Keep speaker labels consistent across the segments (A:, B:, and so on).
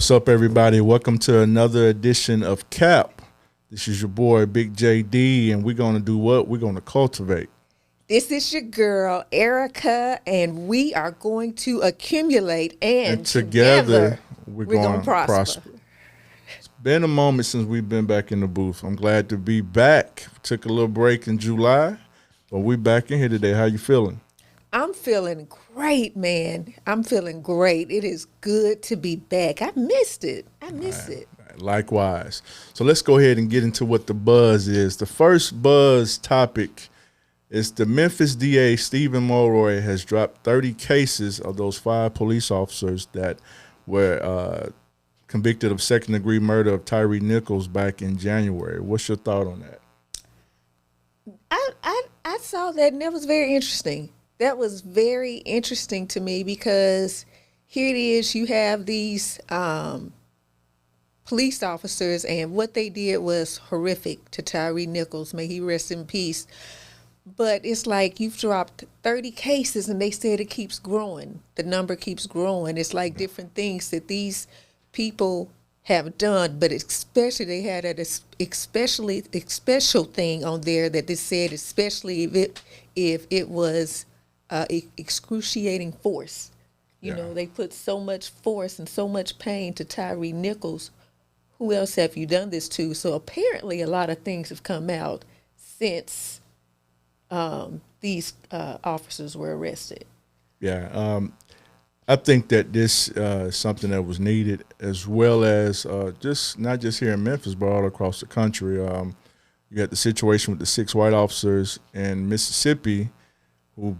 A: What's up, everybody? Welcome to another edition of C.A.P. This is your boy, Big J.D, and we're going to do what? We're going to cultivate.
B: This is your girl, Erica, and we are going to accumulate and
A: together we're going
B: to
A: to prosper. It's been a moment since we've been back in the booth. I'm glad to be back. Took a little break in July, but we're back in here today. How you feeling?
B: I'm feeling great, man. I'm feeling great. It is good to be back. I missed it. I miss it.
A: Likewise. So let's go ahead and get into what the buzz is. The first buzz topic is the Memphis DA, Stephen Mulroy, has dropped 30 cases of those 5 police officers that were convicted of second-degree murder of Tyree Nichols back in January. What's your thought on that?
B: I saw that, and that was very interesting. That was very interesting to me because here it is, you have these police officers, and what they did was horrific to Tyree Nichols. May he rest in peace. But it's like you've dropped 30 cases, and they said it keeps growing. The number keeps growing. It's like different things that these people have done, but especially they had a special thing on there that they said, especially if it was excruciating force. You know, they put so much force and so much pain to Tyree Nichols. Who else have you done this to? So apparently a lot of things have come out since these officers were arrested. Yeah,
A: I think that this is something that was needed, as well as just not just here in Memphis, but all across the country. You got the situation with the 6 white officers in Mississippi who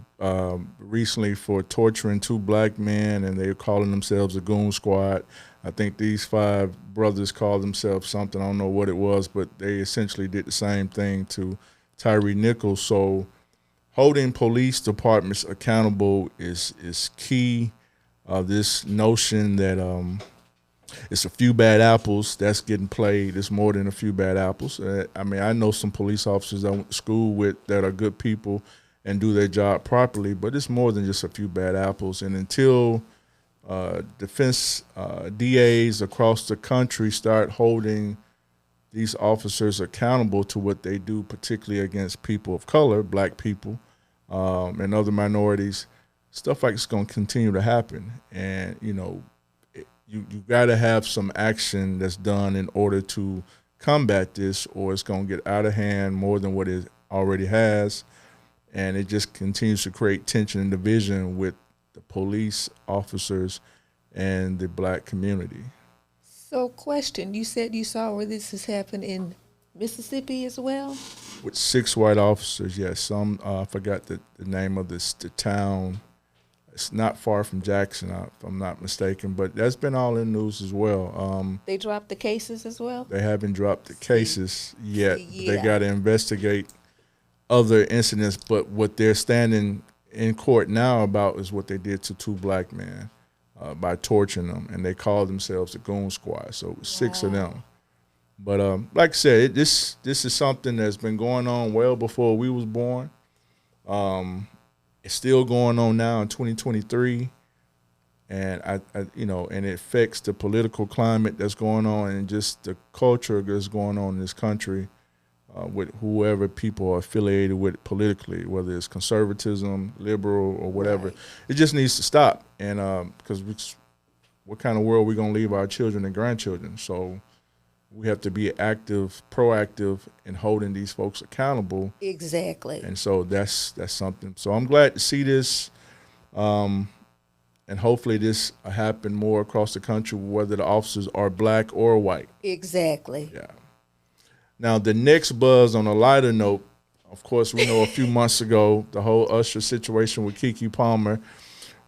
A: recently for torturing 2 black men, and they're calling themselves a goon squad. I think these 5 brothers called themselves something. I don't know what it was, but they essentially did the same thing to Tyree Nichols. So holding police departments accountable is key. This notion that it's a few bad apples that's getting played. It's more than a few bad apples. I mean, I know some police officers I went to school with that are good people and do their job properly, but it's more than just a few bad apples. And until defense DAs across the country start holding these officers accountable to what they do, particularly against people of color, black people, and other minorities, stuff like it's going to continue to happen. And, you know, you got to have some action that's done in order to combat this, or it's going to get out of hand more than what it already has. And it just continues to create tension and division with the police officers and the black community.
B: So question, you said you saw where this has happened in Mississippi as well?
A: With 6 white officers, yes. Some, I forgot the name of the town. It's not far from Jackson, if I'm not mistaken, but that's been all in news as well.
B: They dropped the cases as well?
A: They haven't dropped the cases yet. Yeah. They got to investigate other incidents, but what they're standing in court now about is what they did to 2 black men by torturing them, and they called themselves the Goon Squad. So it was 6 of them. But like I said, this is something that's been going on well before we was born. It's still going on now in 2023, and I you know, and it affects the political climate that's going on and just the culture that's going on in this country. With whoever people are affiliated with politically, whether it's conservatism, liberal, or whatever. Right. It just needs to stop. And because what kind of world are we going to leave our children and grandchildren? So we have to be active, proactive in holding these folks accountable.
B: Exactly.
A: And so that's something. So I'm glad to see this. And hopefully this happen more across the country, whether the officers are black or white.
B: Exactly.
A: Yeah. Now, the next buzz, on a lighter note, of course, we know a few months ago, the whole Usher situation with Keke Palmer,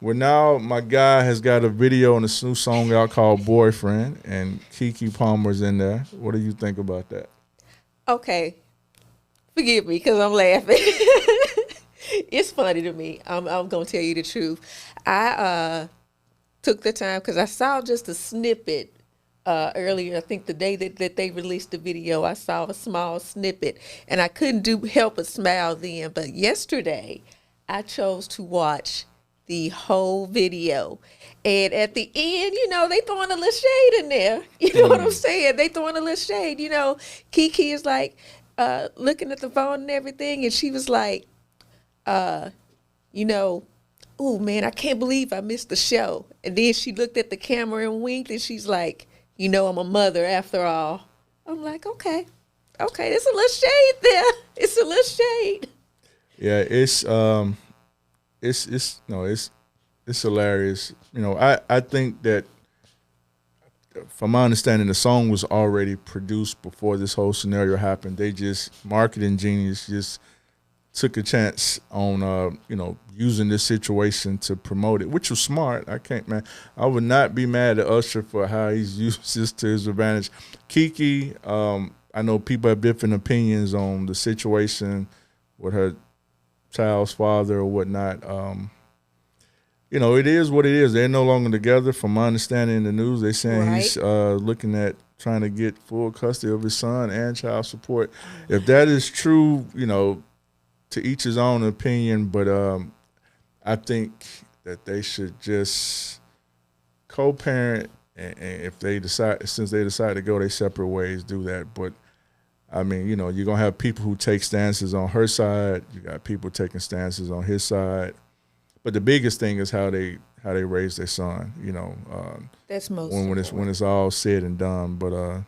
A: where now my guy has got a video on a new song out called Boyfriend, and Keke Palmer's in there. What do you think about that?
B: Okay. Forgive me because I'm laughing. It's funny to me. I'm going to tell you the truth. I took the time because I saw just a snippet earlier. I think the day that they released the video, I saw a small snippet, and I couldn't help but smile then. But yesterday, I chose to watch the whole video. And at the end, they throwing a little shade in there. You know what I'm saying? They throwing a little shade. Kiki is like looking at the phone and everything. And she was like, oh, man, I can't believe I missed the show. And then she looked at the camera and winked, and she's like, I'm a mother after all. I'm like, okay, there's a little shade there. It's a little shade.
A: Yeah, it's hilarious. I think that from my understanding, the song was already produced before this whole scenario happened. They just, marketing genius just took a chance on, using this situation to promote it, which was smart. I would not be mad at Usher for how he's used this to his advantage. Kiki, I know people have different opinions on the situation with her child's father or whatnot. It is what it is. They're no longer together. From my understanding in the news, they're saying he's looking at trying to get full custody of his son and child support. If that is true, to each his own opinion, but I think that they should just co-parent, and if they decide, since they decide to go their separate ways, do that. But I mean, you're gonna have people who take stances on her side. You got people taking stances on his side. But the biggest thing is how they raise their son.
B: That's most
A: when it's all said and done. But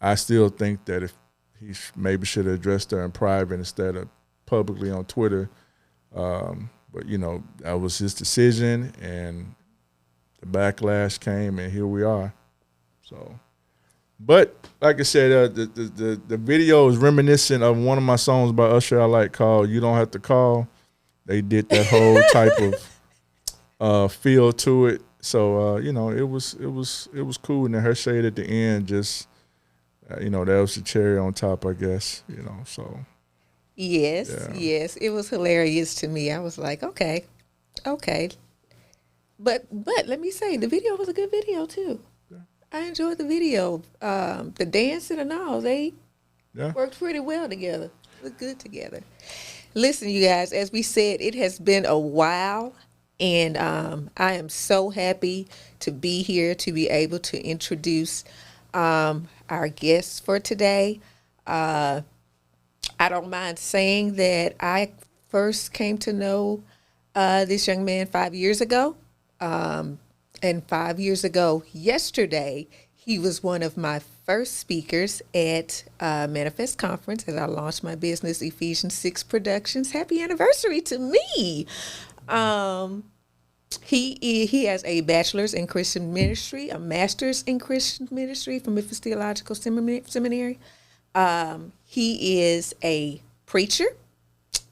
A: I still think that if he maybe should have addressed her in private instead of publicly on Twitter. But that was his decision, and the backlash came, and here we are. So, but like I said, the video is reminiscent of one of my songs by Usher I like called "You Don't Have to Call." They did that whole type of feel to it. So it was cool, and then her shade at the end just that was the cherry on top, I guess. So.
B: Yes, it was hilarious to me. I was like, okay. But let me say, the video was a good video too. Yeah. I enjoyed the video. The dancing and all, they worked pretty well together. Looked good together. Listen, you guys, as we said, it has been a while, and I am so happy to be here to be able to introduce our guests for today. I don't mind saying that I first came to know this young man 5 years ago. And 5 years ago yesterday, he was one of my first speakers at Manifest Conference as I launched my business, Ephesians 6 Productions. Happy anniversary to me. He has a bachelor's in Christian ministry, a master's in Christian ministry from Memphis Theological Seminary. He is a preacher.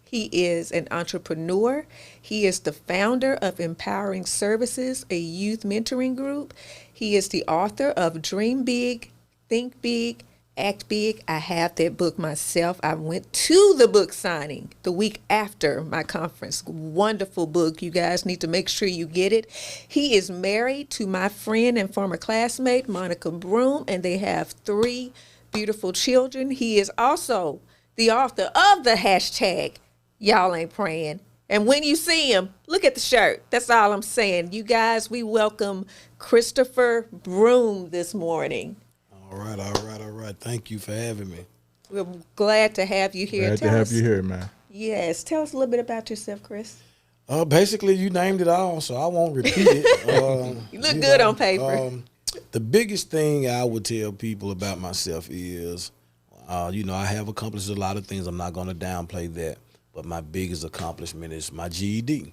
B: He is an entrepreneur. He is the founder of Empowering Services, a youth mentoring group. He is the author of Dream Big, Think Big, Act Big. I have that book myself. I went to the book signing the week after my conference. Wonderful book. You guys need to make sure you get it. He is married to my friend and former classmate, Monica Broom, and they have 3 beautiful children. He is also the author of the hashtag Y'all Ain't Praying. And when you see him, look at the shirt. That's all I'm saying. You guys, we welcome Christopher Broom this morning.
C: All right. Thank you for having me.
B: We're glad to have you here.
A: Glad to have you here, man.
B: Yes. Tell us a little bit about yourself, Chris.
C: Basically, you named it all, so I won't repeat it.
B: You look good on paper.
C: The biggest thing I would tell people about myself is, I have accomplished a lot of things. I'm not going to downplay that. But my biggest accomplishment is my GED.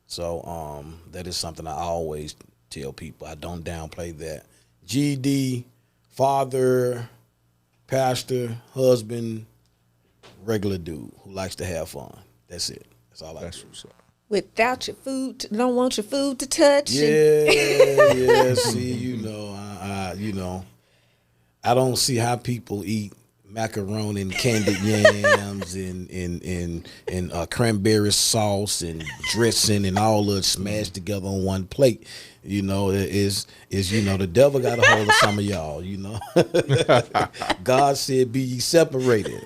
C: So that is something I always tell people. I don't downplay that. GED, father, pastor, husband, regular dude who likes to have fun. That's it. That's all I do.
B: Without your food, don't want your food to touch.
C: Yeah. See, I don't see how people eat macaroni and candied yams and cranberry sauce and dressing and all of it smashed together on one plate. The devil got a hold of some of y'all. God said, "Be ye separated."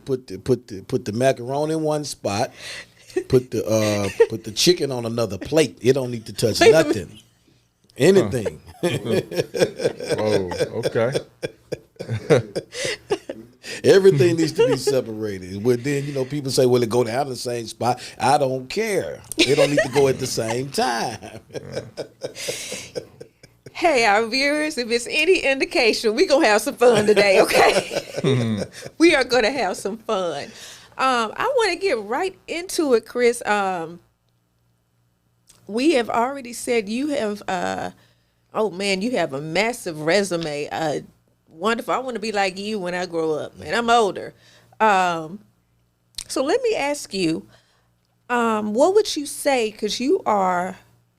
C: put the macaroni in one spot, Put the chicken on another plate. It don't need to touch nothing. Anything.
A: Whoa. Okay.
C: Everything needs to be separated. But then, people say, well, it go down the same spot. I don't care. They don't need to go at the same time.
B: Hey, our viewers, if it's any indication, we're going to have some fun today, okay? We are going to have some fun. I want to get right into it, Chris. We have already said you have, you have a massive resume. Wonderful. I want to be like you when I grow up, and I'm older. So let me ask you, what would you say, because you are,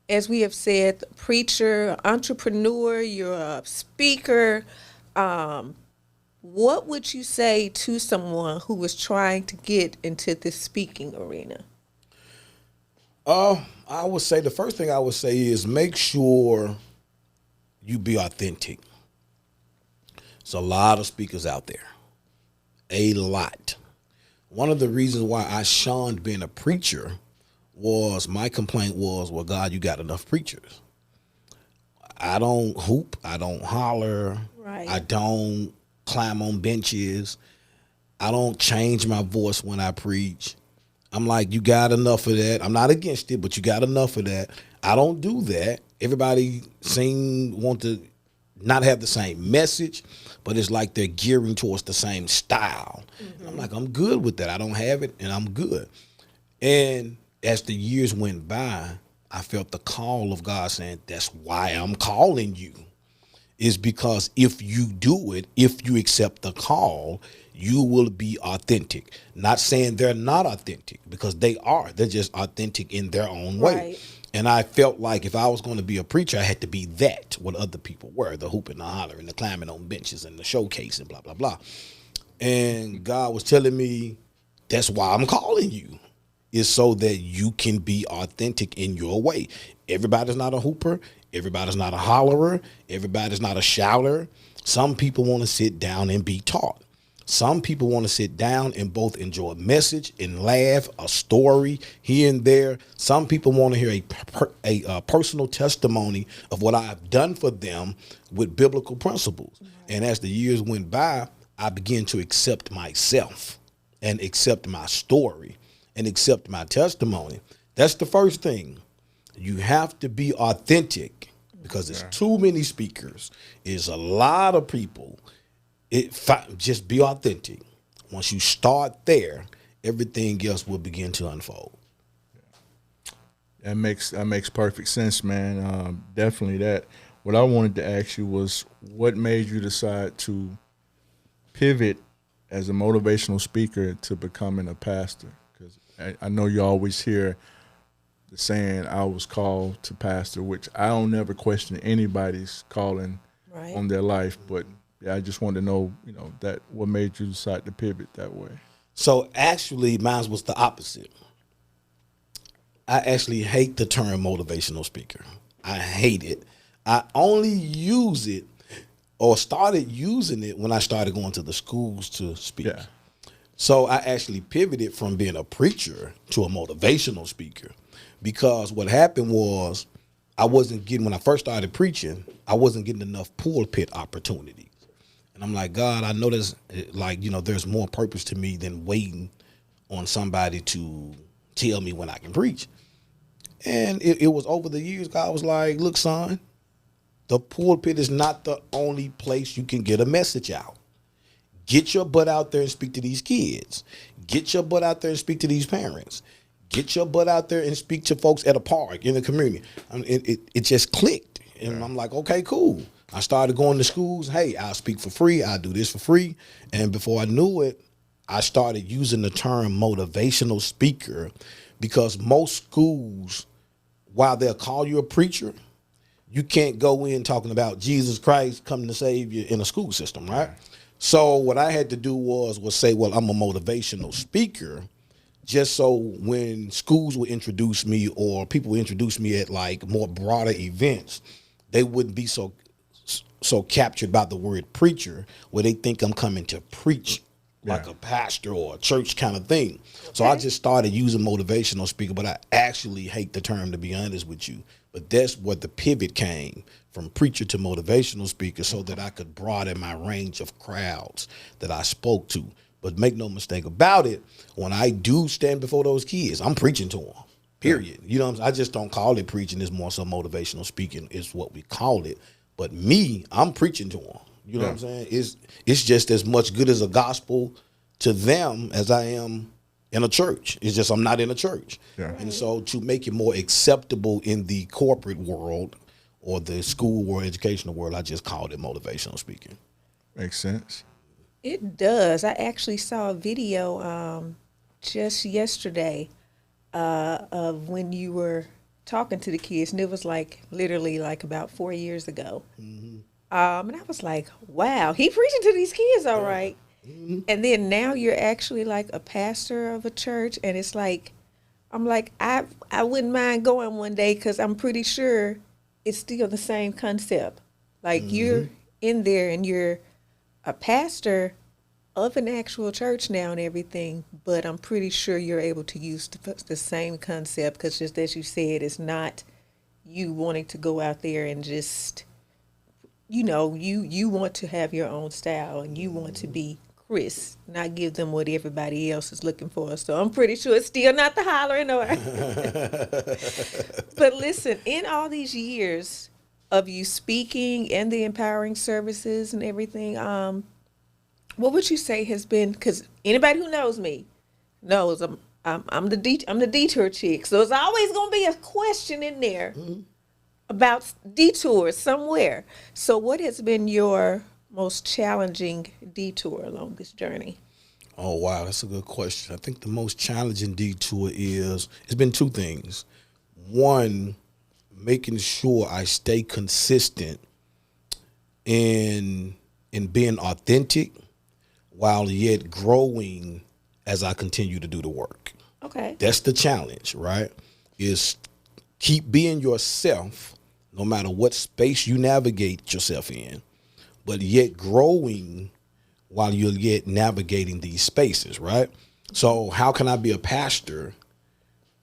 B: as we have said, preacher, entrepreneur, you're a speaker. What would you say to someone who was trying to get into this speaking arena?
C: I would say the first thing I would say is make sure you be authentic. There's a lot of speakers out there. A lot. One of the reasons why I shunned being a preacher was my complaint was, well, God, you got enough preachers. I don't hoop. I don't holler.
B: Right.
C: I don't climb on benches. I don't change my voice when I preach. I'm like, you got enough of that. I'm not against it, but you got enough of that. I don't do that. Everybody want to not have the same message, but it's like they're gearing towards the same style. Mm-hmm. I'm like, I'm good with that. I don't have it, and I'm good. And as the years went by, I felt the call of God saying, that's why I'm calling you, is because if you do it, if you accept the call, you will be authentic. Not saying they're not authentic, because they are. They're just authentic in their own way.
B: Right.
C: And I felt like if I was going to be a preacher, I had to be that, what other people were, the hooping, the hollering, the climbing on benches, and the showcase, and blah, blah, blah. And God was telling me, that's why I'm calling you, is so that you can be authentic in your way. Everybody's not a hooper. Everybody's not a hollerer. Everybody's not a shouter. Some people want to sit down and be taught. Some people want to sit down and both enjoy a message and laugh, a story here and there. Some people want to hear a personal testimony of what I've done for them with biblical principles. Right. And as the years went by, I began to accept myself and accept my story and accept my testimony. That's the first thing. You have to be authentic, because there's too many speakers. There's a lot of people. Just be authentic. Once you start there, everything else will begin to unfold.
A: That makes perfect sense, man. Definitely that. What I wanted to ask you was, what made you decide to pivot as a motivational speaker to becoming a pastor? Because I know you always hear the saying, I was called to pastor, which I don't never question anybody's calling on their life, but I just wanted to know, that what made you decide to pivot that way?
C: So actually, mine was the opposite. I actually hate the term motivational speaker. I hate it. I only use it, or started using it, when I started going to the schools to speak. Yeah. So I actually pivoted from being a preacher to a motivational speaker, because what happened was when I first started preaching, I wasn't getting enough pulpit opportunities. And I'm like, God, I know there's more purpose to me than waiting on somebody to tell me when I can preach. And it was over the years, God was like, look, son, the pulpit is not the only place you can get a message out. Get your butt out there and speak to these kids. Get your butt out there and speak to these parents. Get your butt out there and speak to folks at a park, in the community. I mean, it just clicked. And I'm like, okay, cool. I started going to schools. Hey, I'll speak for free. I'll do this for free. And before I knew it, I started using the term motivational speaker, because most schools, while they'll call you a preacher, you can't go in talking about Jesus Christ coming to save you in a school system, right? So what I had to do was say, well, I'm a motivational speaker, just so when schools would introduce me, or people would introduce me at like more broader events, they wouldn't be so captured by the word preacher, where they think I'm coming to preach like a pastor or a church kind of thing. So I just started using motivational speaker, but I actually hate the term, to be honest with you. But that's what the pivot came from, preacher to motivational speaker, so that I could broaden my range of crowds that I spoke to. But make no mistake about it, when I do stand before those kids, I'm preaching to them, period. You know what I'm saying? I just don't call it preaching. It's more so motivational speaking is what we call it. But me, I'm preaching to them. You know what I'm saying? It's just as much good as a gospel to them as I am in a church. It's just I'm not in a church. Yeah. And so to make it more acceptable in the corporate world or the school or educational world, I just called it motivational speaking.
A: Makes sense.
B: It does. I actually saw a video just yesterday of when you were talking to the kids, and it was like literally like about 4 years ago. Mm-hmm. And I was like, wow, he preaching to these kids, all right. Mm-hmm. And then now you're actually like a pastor of a church, and it's like, I'm like, I wouldn't mind going one day, because I'm pretty sure it's still the same concept. Like you're in there and you're a pastor of an actual church now and everything, but I'm pretty sure you're able to use the same concept, because just as you said, it's not you wanting to go out there and just, you know, you want to have your own style, and you want to be Chris, not give them what everybody else is looking for. So I'm pretty sure it's still not the hollering or. But listen, in all these years of you speaking and the empowering services and everything, what would you say has been? Because anybody who knows me knows I'm the detour chick. So it's always going to be a question in there about detours somewhere. So what has been your most challenging detour along this journey?
C: Oh, wow. That's a good question. I think the most challenging detour it's been two things. One, making sure I stay consistent in being authentic while yet growing as I continue to do the work.
B: Okay.
C: That's the challenge, right? Is keep being yourself no matter what space you navigate yourself in, but yet growing while you're yet navigating these spaces, right? So how can I be a pastor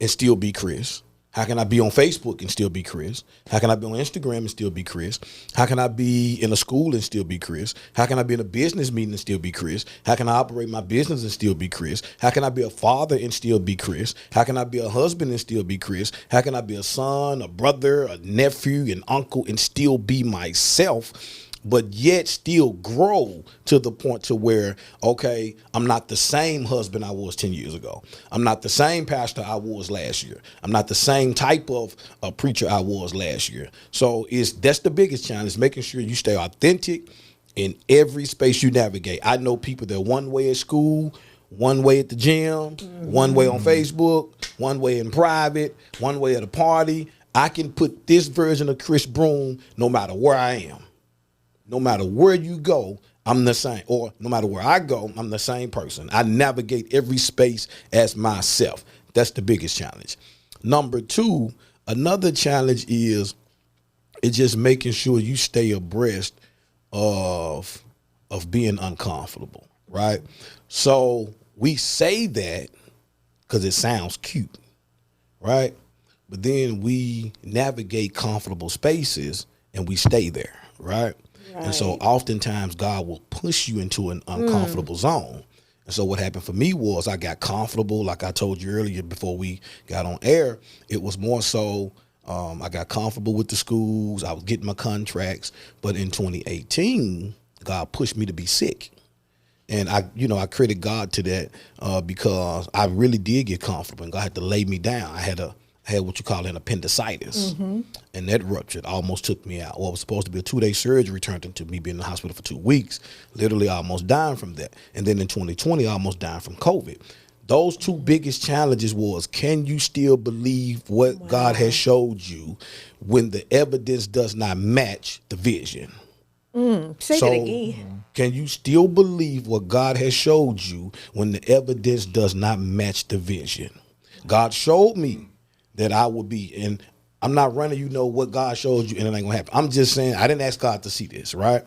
C: and still be Chris? How can I be on Facebook and still be Chris? How can I be on Instagram and still be Chris? How can I be in a school and still be Chris? How can I be in a business meeting and still be Chris? How can I operate my business and still be Chris? How can I be a father and still be Chris? How can I be a husband and still be Chris? How can I be a son, a brother, a nephew, an uncle and still be myself, but yet still grow to the point to where, okay, I'm not the same husband I was 10 years ago. I'm not the same pastor I was last year. I'm not the same type of preacher I was last year. So that's the biggest challenge, making sure you stay authentic in every space you navigate. I know people that one way at school, one way at the gym, one way on Facebook, one way in private, one way at a party. I can put this version of Chris Broom no matter where I am. No matter where you go, I'm the same. Or no matter where I go, I'm the same person. I navigate every space as myself. That's the biggest challenge. Number two, another challenge is just making sure you stay abreast of being uncomfortable, right? So we say that because it sounds cute, right? But then we navigate comfortable spaces and we stay there, right? And so oftentimes God will push you into an uncomfortable zone. And so what happened for me was I got comfortable, like I told you earlier before we got on air. It was more so I got comfortable with the schools. I was getting my contracts. But in 2018, God pushed me to be sick. And I credit God to that because I really did get comfortable and God had to lay me down. I had what you call an appendicitis, and that ruptured, almost took me out. What was supposed to be a 2-day surgery turned into me being in the hospital for 2 weeks. Literally, I almost died from that. And then in 2020, I almost died from COVID. Those two biggest challenges was, can you still believe what God has showed you when the evidence does not match the vision?
B: Say that again.
C: Can you still believe what God has showed you when the evidence does not match the vision? God showed me that I would be, and I'm not running, what God showed you and it ain't gonna happen. I'm just saying, I didn't ask God to see this, right?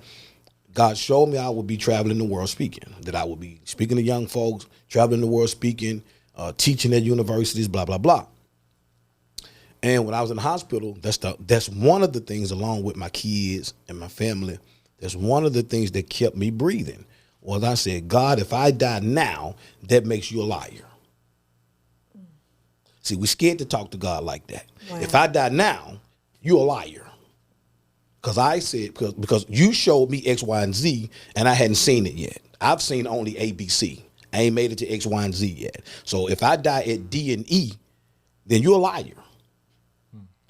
C: God showed me I would be traveling the world speaking, that I would be speaking to young folks, traveling the world speaking, teaching at universities, blah, blah, blah. And when I was in the hospital, that's one of the things, along with my kids and my family, that's one of the things that kept me breathing. Was I said, God, if I die now, that makes you a liar. See, we're scared to talk to God like that.
B: Wow.
C: If I die now, you're a liar. Because I said, because you showed me X, Y, and Z, and I hadn't seen it yet. I've seen only A, B, C. I ain't made it to X, Y, and Z yet. So if I die at D and E, then you're a liar.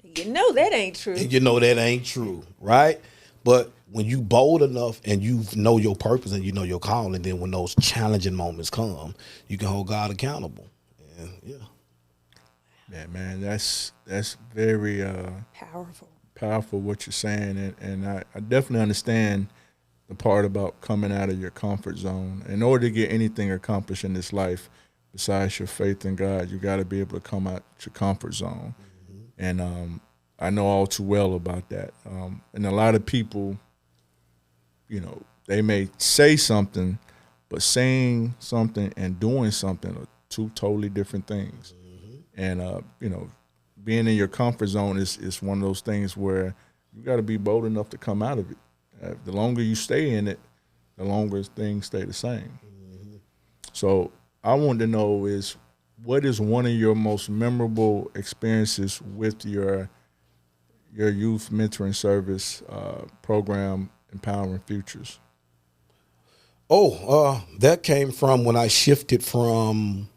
B: You know that ain't true.
C: And you know that ain't true, right? But when you bold enough and you know your purpose and you know your calling, then when those challenging moments come, you can hold God accountable. And yeah.
A: Yeah, man, that's very powerful what you're saying, and I definitely understand the part about coming out of your comfort zone. In order to get anything accomplished in this life, besides your faith in God, you got to be able to come out your comfort zone. And I know all too well about that. And a lot of people, they may say something, but saying something and doing something are two totally different things. And, being in your comfort zone is one of those things where you got to be bold enough to come out of it. The longer you stay in it, the longer things stay the same. So I wanted to know what is one of your most memorable experiences with your youth mentoring service program, Empowering Futures?
C: That came from when I shifted from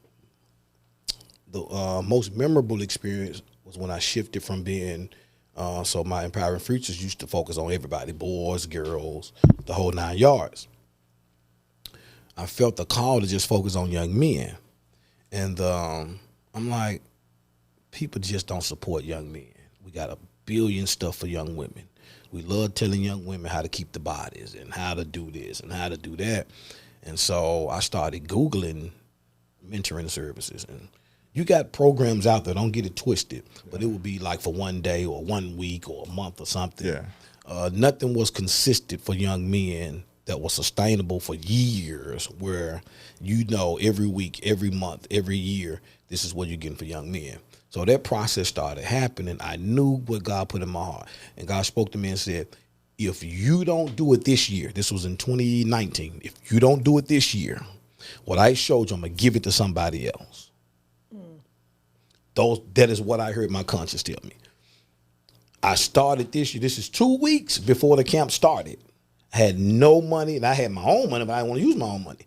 C: the most memorable experience was when I shifted from being, so my Empowering Futures used to focus on everybody, boys, girls, the whole 9 yards. I felt the call to just focus on young men. And I'm like, people just don't support young men. We got a billion stuff for young women. We love telling young women how to keep the bodies and how to do this and how to do that. And so I started Googling mentoring services. And you got programs out there, don't get it twisted, but it would be like for 1 day or 1 week or a month or something.
A: Yeah.
C: Nothing was consistent for young men that was sustainable for years, where every week, every month, every year, this is what you're getting for young men. So that process started happening. I knew what God put in my heart. And God spoke to me and said, if you don't do it this year, this was in 2019, if you don't do it this year, what I showed you, I'm going to give it to somebody else. That is what I heard my conscience tell me. I started this year. This is 2 weeks before the camp started. I had no money, and I had my own money, but I didn't want to use my own money.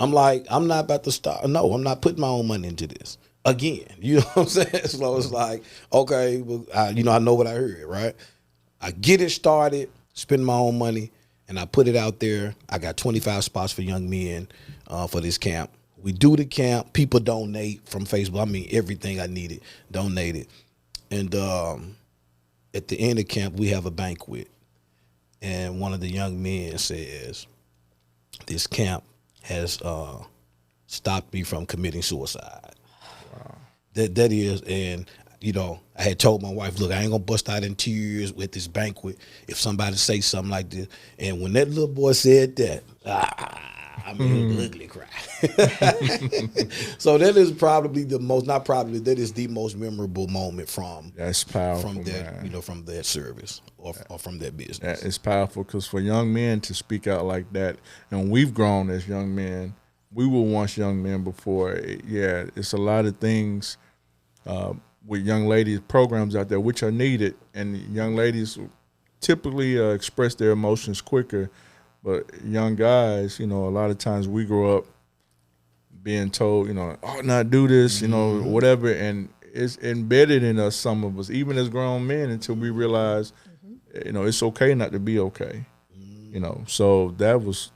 C: I'm like, I'm not about to start. No, I'm not putting my own money into this again. You know what I'm saying? So it's like, okay, well, I know what I heard, right? I get it started, spend my own money, and I put it out there. I got 25 spots for young men for this camp. We do the camp. People donate from Facebook. I mean, everything I needed, donated. And at the end of camp, we have a banquet. And one of the young men says, this camp has stopped me from committing suicide. Wow. That is, and I had told my wife, look, I ain't gonna bust out in tears with this banquet if somebody say something like this. And when that little boy said that, it was an ugly cry. So that is probably that is the most memorable moment from that, from that service or from that business.
A: It's powerful because for young men to speak out like that, and we've grown as young men, we were once young men before. It's a lot of things with young ladies programs out there which are needed, and young ladies typically express their emotions quicker. But young guys, a lot of times we grow up being told, not do this, whatever, and it's embedded in us, some of us, even as grown men, until we realize, it's okay not to be okay, So that was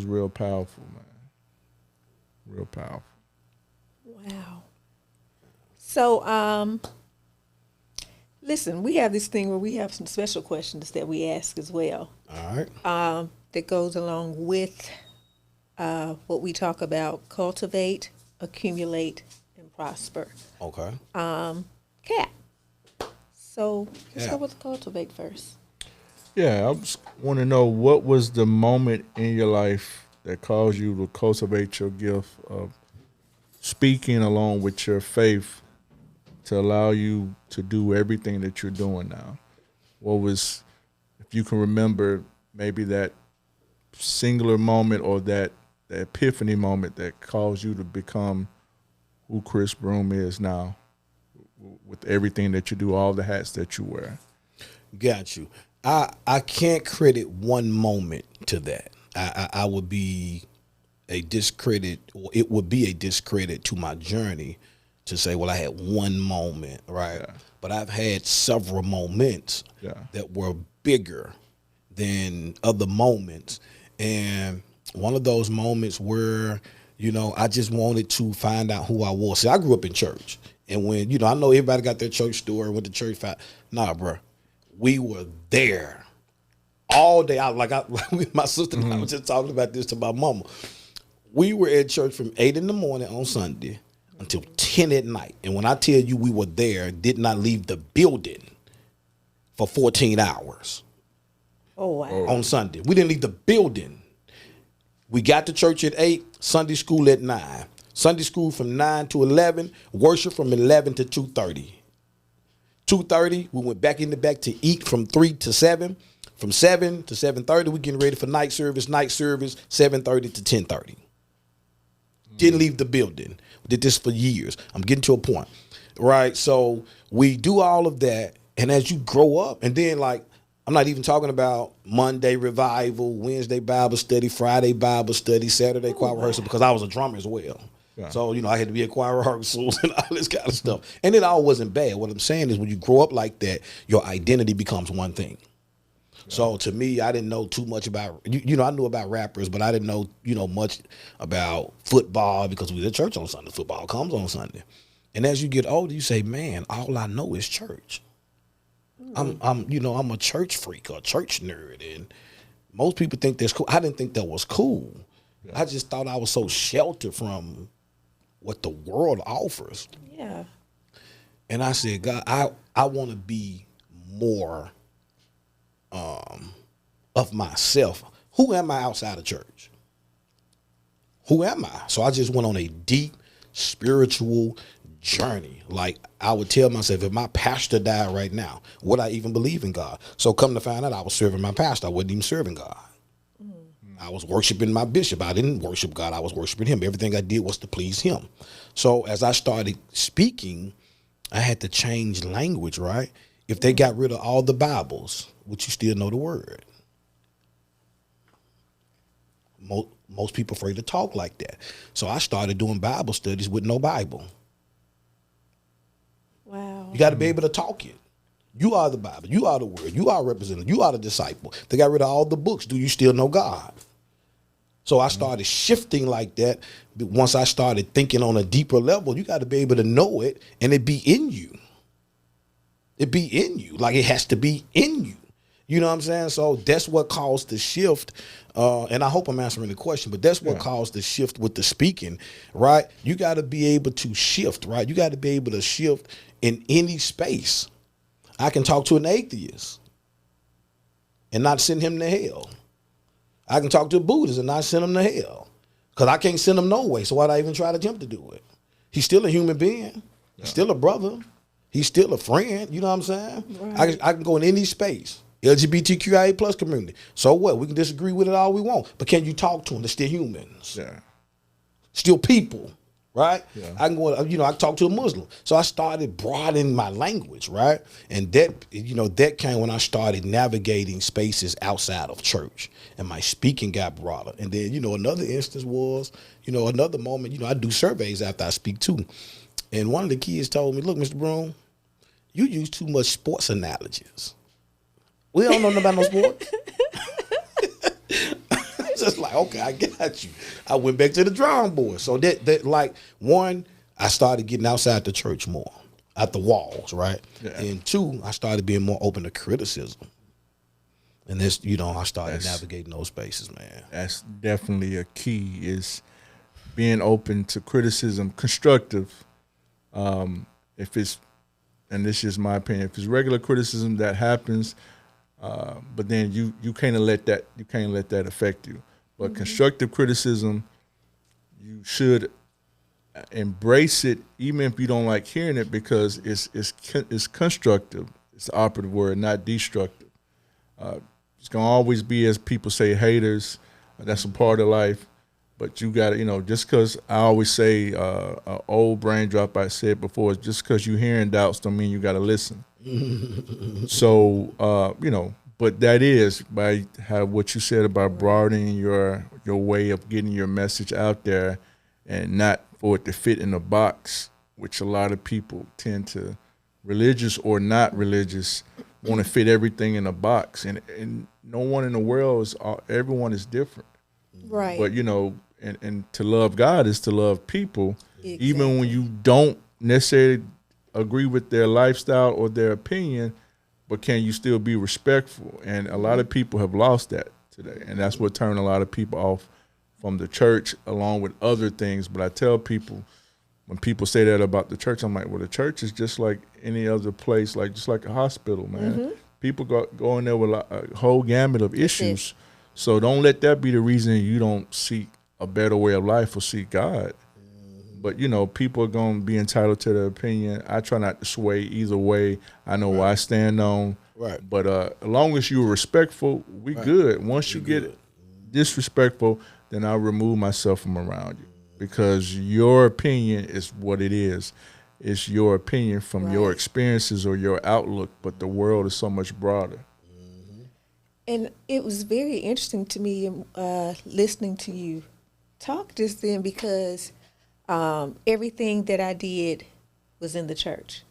A: real powerful, man, real powerful.
B: Wow. So, listen, we have this thing where we have some special questions that we ask as well.
C: All right.
B: That goes along with what we talk about: cultivate, accumulate, and prosper.
C: Okay.
B: C.A.P. So let's go with cultivate first.
A: Yeah, I just want to know what was the moment in your life that caused you to cultivate your gift of speaking along with your faith to allow you to do everything that you're doing now? What was, if you can remember, maybe that singular moment or that epiphany moment that caused you to become who Chris Broom is now with everything that you do, all the hats that you wear?
C: Got you. I can't credit one moment to that. I would be a discredit, or it would be a discredit to my journey to say, well, I had one moment, right?
A: Yeah.
C: But I've had several moments
A: Yeah.
C: that were bigger than other moments. And one of those moments where, I just wanted to find out who I was. See, I grew up in church. And when, I know everybody got their church story, went to church. Nah, bro. We were there all day. My sister and I was just talking about this to my mama. We were at church from 8 in the morning on Sunday until 10 at night. And when I tell you we were there, did not leave the building for 14 hours.
B: Oh, wow.
C: On Sunday. We didn't leave the building. We got to church at 8, Sunday school at 9. Sunday school from 9 to 11, worship from 11 to 2:30. 2:30, we went back in the back to eat from 3 to 7. From 7 to 7:30, we getting ready for night service, 7:30 to 10:30. Didn't leave the building. We did this for years. I'm getting to a point, right? So we do all of that. And as you grow up, and then I'm not even talking about Monday revival, Wednesday Bible study, Friday Bible study, Saturday choir rehearsal, because I was a drummer as well. Yeah. So, I had to be at choir rehearsals and all this kind of stuff. And it all wasn't bad. What I'm saying is when you grow up like that, your identity becomes one thing. Yeah. So to me, I didn't know too much about, I knew about rappers, but I didn't know, much about football because we was at church on Sunday. Football comes on Sunday. And as you get older, you say, man, all I know is church. I'm a church freak or a church nerd, and most people think that's cool. I didn't think that was cool. Yeah. I just thought I was so sheltered from what the world offers.
B: Yeah.
C: And I said, God, I want to be more of myself. Who am I outside of church? Who am I? So I just went on a deep spiritual journey. Like I would tell myself, if my pastor died right now, would I even believe in God? So come to find out, I was serving my pastor. I wasn't even serving God. I was worshiping my bishop. I didn't worship God. I was worshiping him. Everything I did was to please him. So as I started speaking, I had to change language, right? If they got rid of all the Bibles, would you still know the word? Most people afraid to talk like that. So I started doing Bible studies with no Bible.
B: Wow.
C: You got to be able to talk it. You are the Bible. You are the word. You are a representative. You are the disciple. They got rid of all the books. Do you still know God? So I started shifting like that. Once I started thinking on a deeper level, you got to be able to know it and it be in you. It be in you. Like it has to be in you. You know what I'm saying? So that's what caused the shift. And I hope I'm answering the question, but that's what caused the shift with the speaking, right? You got to be able to shift, right? You got to be able to shift in any space. I can talk to an atheist and not send him to hell. I can talk to a Buddhist and not send him to hell because I can't send him no way. So why'd I even try to attempt to do it? He's still a human being. He's still a brother. He's still a friend. You know what I'm saying? Right. I can go in any space. LGBTQIA plus community. So what? We can disagree with it all we want. But can you talk to them? They're still humans. Yeah. Still people. Right? Yeah. I can go, I can talk to a Muslim. So I started broadening my language, right? And that came when I started navigating spaces outside of church. And my speaking got broader. And then, another instance was, another moment, I do surveys after I speak too. And one of the kids told me, look, Mr. Broom, you use too much sports analogies. We don't know nothing about no sports. Just like, okay, I got you. I went back to the drawing board. So one, I started getting outside the church more, out the walls, right? Yeah. And two, I started being more open to criticism. And this, I started navigating those spaces, man.
A: That's definitely a key, is being open to criticism, constructive. If it's, and this is my opinion, if it's regular criticism that happens, But then you can't let that affect you. But constructive criticism, you should embrace it, even if you don't like hearing it, because it's constructive. It's the operative word, not destructive. It's gonna always be, as people say, haters. That's a part of life. But you got to, just because I always say, old brain drop, I said before, just because you're hearing doubts don't mean you got to listen. So, but that is by what you said about broadening your way of getting your message out there, and not for it to fit in a box, which a lot of people tend to, religious or not religious, want to fit everything in a box. And no one in the world everyone is different.
B: Right.
A: But, and to love God is to love people,
B: Exactly.
A: even when you don't necessarily agree with their lifestyle or their opinion, but can you still be respectful? And a lot of people have lost that today, and that's what turned a lot of people off from the church, along with other things. But I tell people, when people say that about the church, I'm like, well, the church is just like any other place, just like a hospital, man. People go in there with a whole gamut of issues. So don't let that be the reason you don't seek a better way of life or seek God. But, people are going to be entitled to their opinion. I try not to sway either way. I know where I stand on.
C: Right.
A: But as long as you're respectful, we good. Once you get disrespectful, then I'll remove myself from around you, because your opinion is what it is. It's your opinion from your experiences or your outlook, but the world is so much broader.
B: And it was very interesting to me listening to you talk just then, because everything that I did was in the church.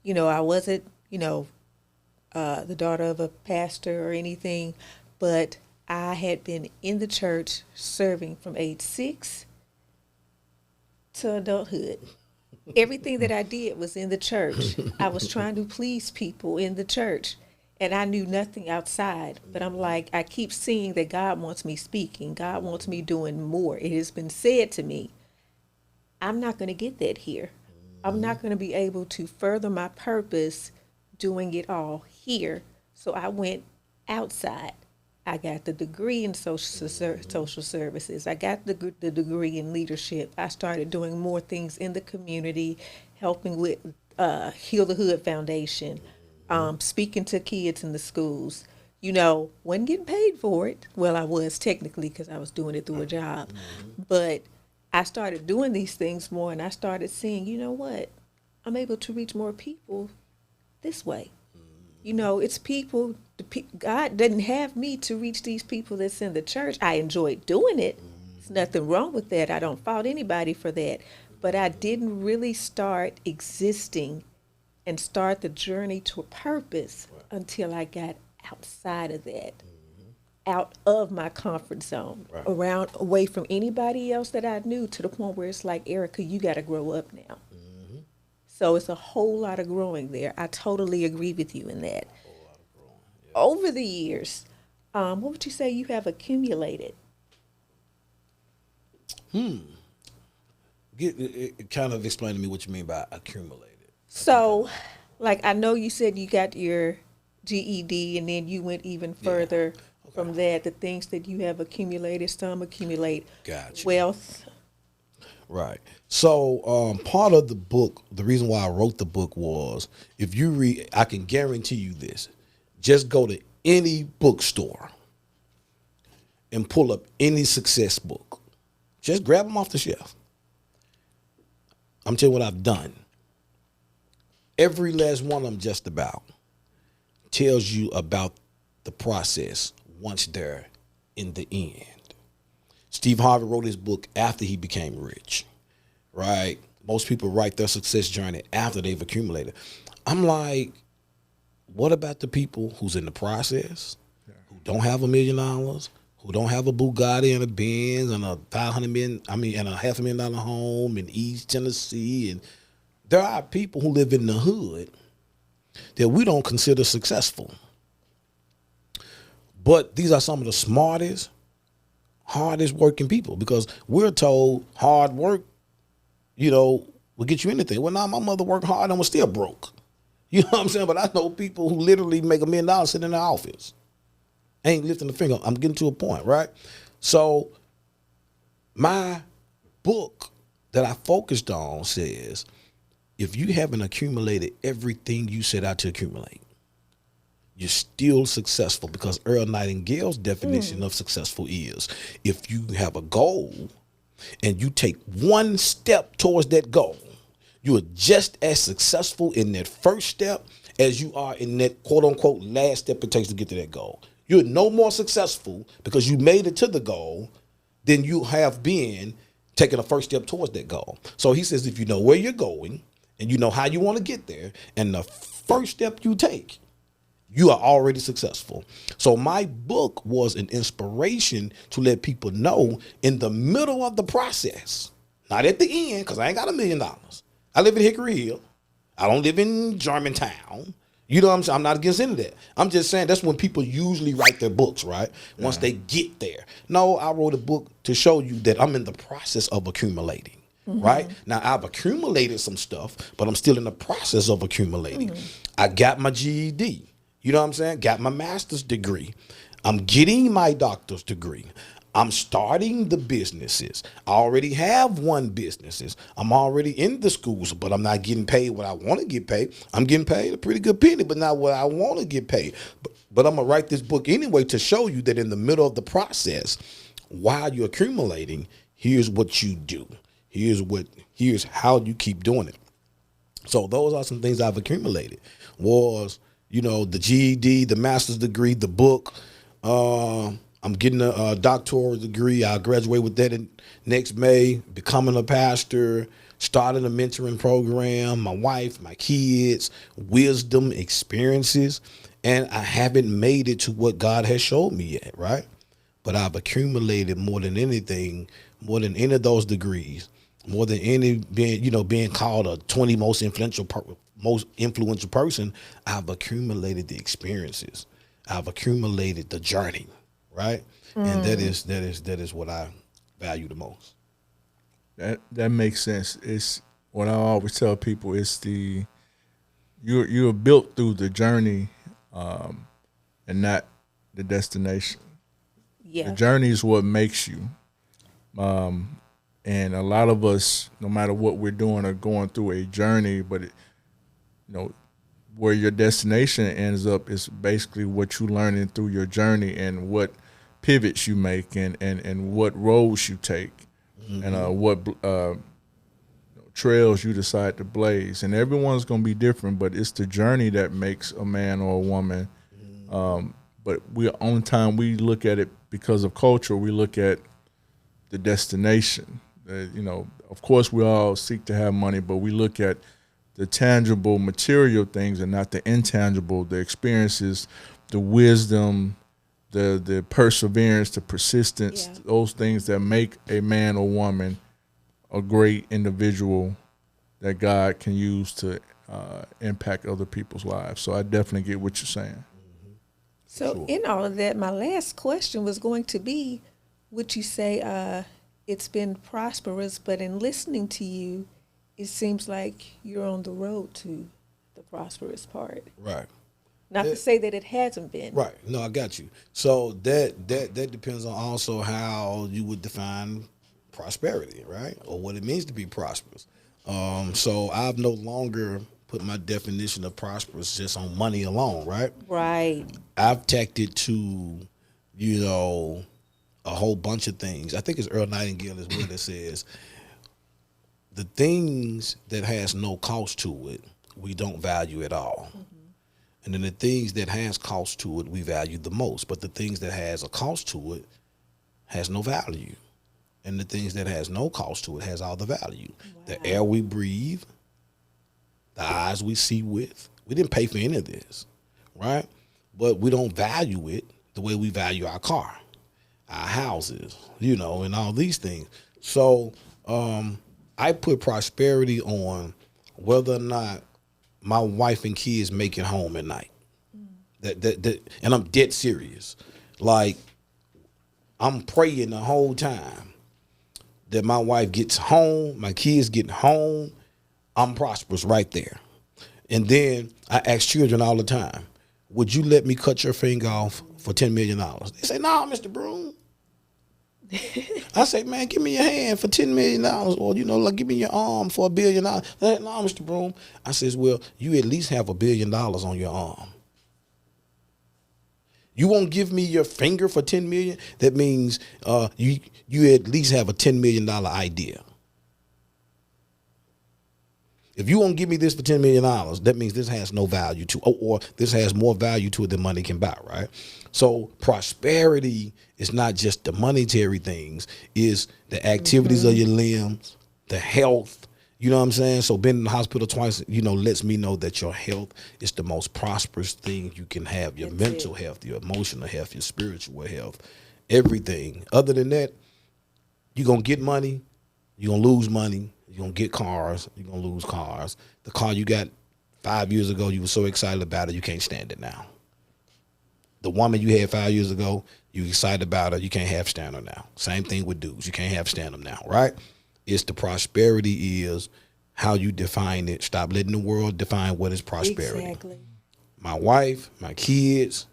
B: I wasn't, the daughter of a pastor or anything, but I had been in the church serving from age 6 to adulthood. Everything that I did was in the church. I was trying to please people in the church, and I knew nothing outside. But I'm like, I keep seeing that God wants me speaking. God wants me doing more. It has been said to me, I'm not going to get that here. I'm not going to be able to further my purpose doing it all here. So I went outside. I got the degree in social services. I got the degree in leadership. I started doing more things in the community, helping with Heal the Hood Foundation, speaking to kids in the schools. Wasn't getting paid for it. Well, I was technically, because I was doing it through a job. But I started doing these things more, and I started seeing, you know what? I'm able to reach more people this way. It's people. God didn't have me to reach these people that's in the church. I enjoyed doing it. There's nothing wrong with that. I don't fault anybody for that. But I didn't really start existing and start the journey to a purpose until I got outside of that, out of my comfort zone, away from anybody else that I knew, to the point where it's like, Erica, you got to grow up now. So it's a whole lot of growing there. I totally agree with you in that. Over the years, what would you say you have accumulated?
C: Kind of explain to me what you mean by accumulated.
B: So, I know you said you got your GED, and then you went even further from that. The things that you have accumulated, some accumulate wealth.
C: Right. So part of the book, the reason why I wrote the book was, if you read, I can guarantee you this, just go to any bookstore and pull up any success book. Just grab them off the shelf. I'm telling you what I've done. Every last one of them just about tells you about the process once they're in the end. Steve Harvey wrote his book after he became rich, right? Most people write their success journey after they've accumulated. I'm like, what about the people who's in the process, who don't have $1 million, who don't have a Bugatti and a Benz and a and a $500,000 home in East Tennessee? And there are people who live in the hood that we don't consider successful. But these are some of the smartest, hardest working people, because we're told hard work, will get you anything. Well, now my mother worked hard and was still broke. You know what I'm saying? But I know people who literally make $1 million sitting in their office. Ain't lifting a finger. I'm getting to a point, right? So my book that I focused on says, if you haven't accumulated everything you set out to accumulate, you're still successful, because Earl Nightingale's definition of successful is, if you have a goal and you take one step towards that goal, you are just as successful in that first step as you are in that quote unquote last step it takes to get to that goal. You're no more successful because you made it to the goal than you have been taking a first step towards that goal. So he says, if you know where you're going and you know how you want to get there, and the first step you take, you are already successful. So my book was an inspiration to let people know in the middle of the process, not at the end, because I ain't got $1 million. I live in Hickory Hill. I don't live in Germantown. You know what I'm saying? I'm not against any of that. I'm just saying that's when people usually write their books, right? Once they get there. No, I wrote a book to show you that I'm in the process of accumulating, right? Now, I've accumulated some stuff, but I'm still in the process of accumulating. I got my GED. You know what I'm saying? Got my master's degree. I'm getting my doctor's degree. I'm starting the businesses. I already have one businesses. I'm already in the schools, but I'm not getting paid what I want to get paid. I'm getting paid a pretty good penny, but not what I want to get paid. But I'm going to write this book anyway to show you that in the middle of the process, while you're accumulating, here's what you do. Here's how you keep doing it. So those are some things I've accumulated. Was, the GED, the master's degree, the book. I'm getting a doctoral degree. I'll graduate with that in next May, becoming a pastor, starting a mentoring program, my wife, my kids, wisdom, experiences. And I haven't made it to what God has showed me yet, right? But I've accumulated more than anything, more than any of those degrees, more than any being called a 20 most influential person. I've accumulated the experiences. I've accumulated the journey. Right. And that is what I value the most.
A: That makes sense. It's what I always tell people. It's you're built through the journey, and not the destination.
B: Yeah.
A: The journey is what makes you. And a lot of us, no matter what we're doing, are going through a journey, but where your destination ends up is basically what you're learning through your journey, and what pivots you make, and what roads you take, and what trails you decide to blaze. And everyone's going to be different, but it's the journey that makes a man or a woman. But on time we look at it because of culture. We look at the destination. Of course, we all seek to have money, but we look at the tangible, material things, and not the intangible, the experiences, the wisdom, the perseverance, the persistence, those things that make a man or woman a great individual that God can use to impact other people's lives. So I definitely get what you're saying.
B: So in all of that, my last question was going to be, would you say it's been prosperous, but in listening to you, it seems like you're on the road to the prosperous part.
C: Right.
B: Not to say that it hasn't been.
C: Right. No, I got you. So that depends on also how you would define prosperity, right? Or what it means to be prosperous. So I've no longer put my definition of prosperous just on money alone, right?
B: Right.
C: I've tacked it to, a whole bunch of things. I think it's Earl Nightingale as well that says, the things that has no cost to it, we don't value at all. And then the things that has cost to it, we value the most. But the things that has a cost to it has no value. And the things that has no cost to it has all the value. Wow. The air we breathe, the eyes we see with, we didn't pay for any of this, right? But we don't value it the way we value our car, our houses, and all these things. So I put prosperity on whether or not my wife and kids make it home at night. And I'm dead serious. Like, I'm praying the whole time that my wife gets home, my kids get home, I'm prosperous right there. And then I ask children all the time, would you let me cut your finger off for $10 million? They say, no, Mr. Broom. I say, man, give me your hand for $10 million, or like give me your arm for $1 billion. No, Mr. Broom. I says, well, you at least have $1 billion on your arm. You won't give me your finger for $10 million. That means you at least have a $10 million idea. If you won't give me this for $10 million, that means this has no value to, or this has more value to it than money can buy, right? So prosperity is not just the monetary things, is the activities of your limbs, the health, you know what I'm saying? So being in the hospital twice, lets me know that your health is the most prosperous thing you can have. Your mental health, your emotional health, your spiritual health, everything. Other than that, you're going to get money, you're going to lose money. You're going to get cars. You're going to lose cars. The car you got 5 years ago, you were so excited about it, you can't stand it now. The woman you had 5 years ago, you excited about her, you can't have stand her now. Same thing with dudes. You can't have stand them now, right? It's the prosperity is how you define it. Stop letting the world define what is prosperity.
B: Exactly.
C: My wife, my kids,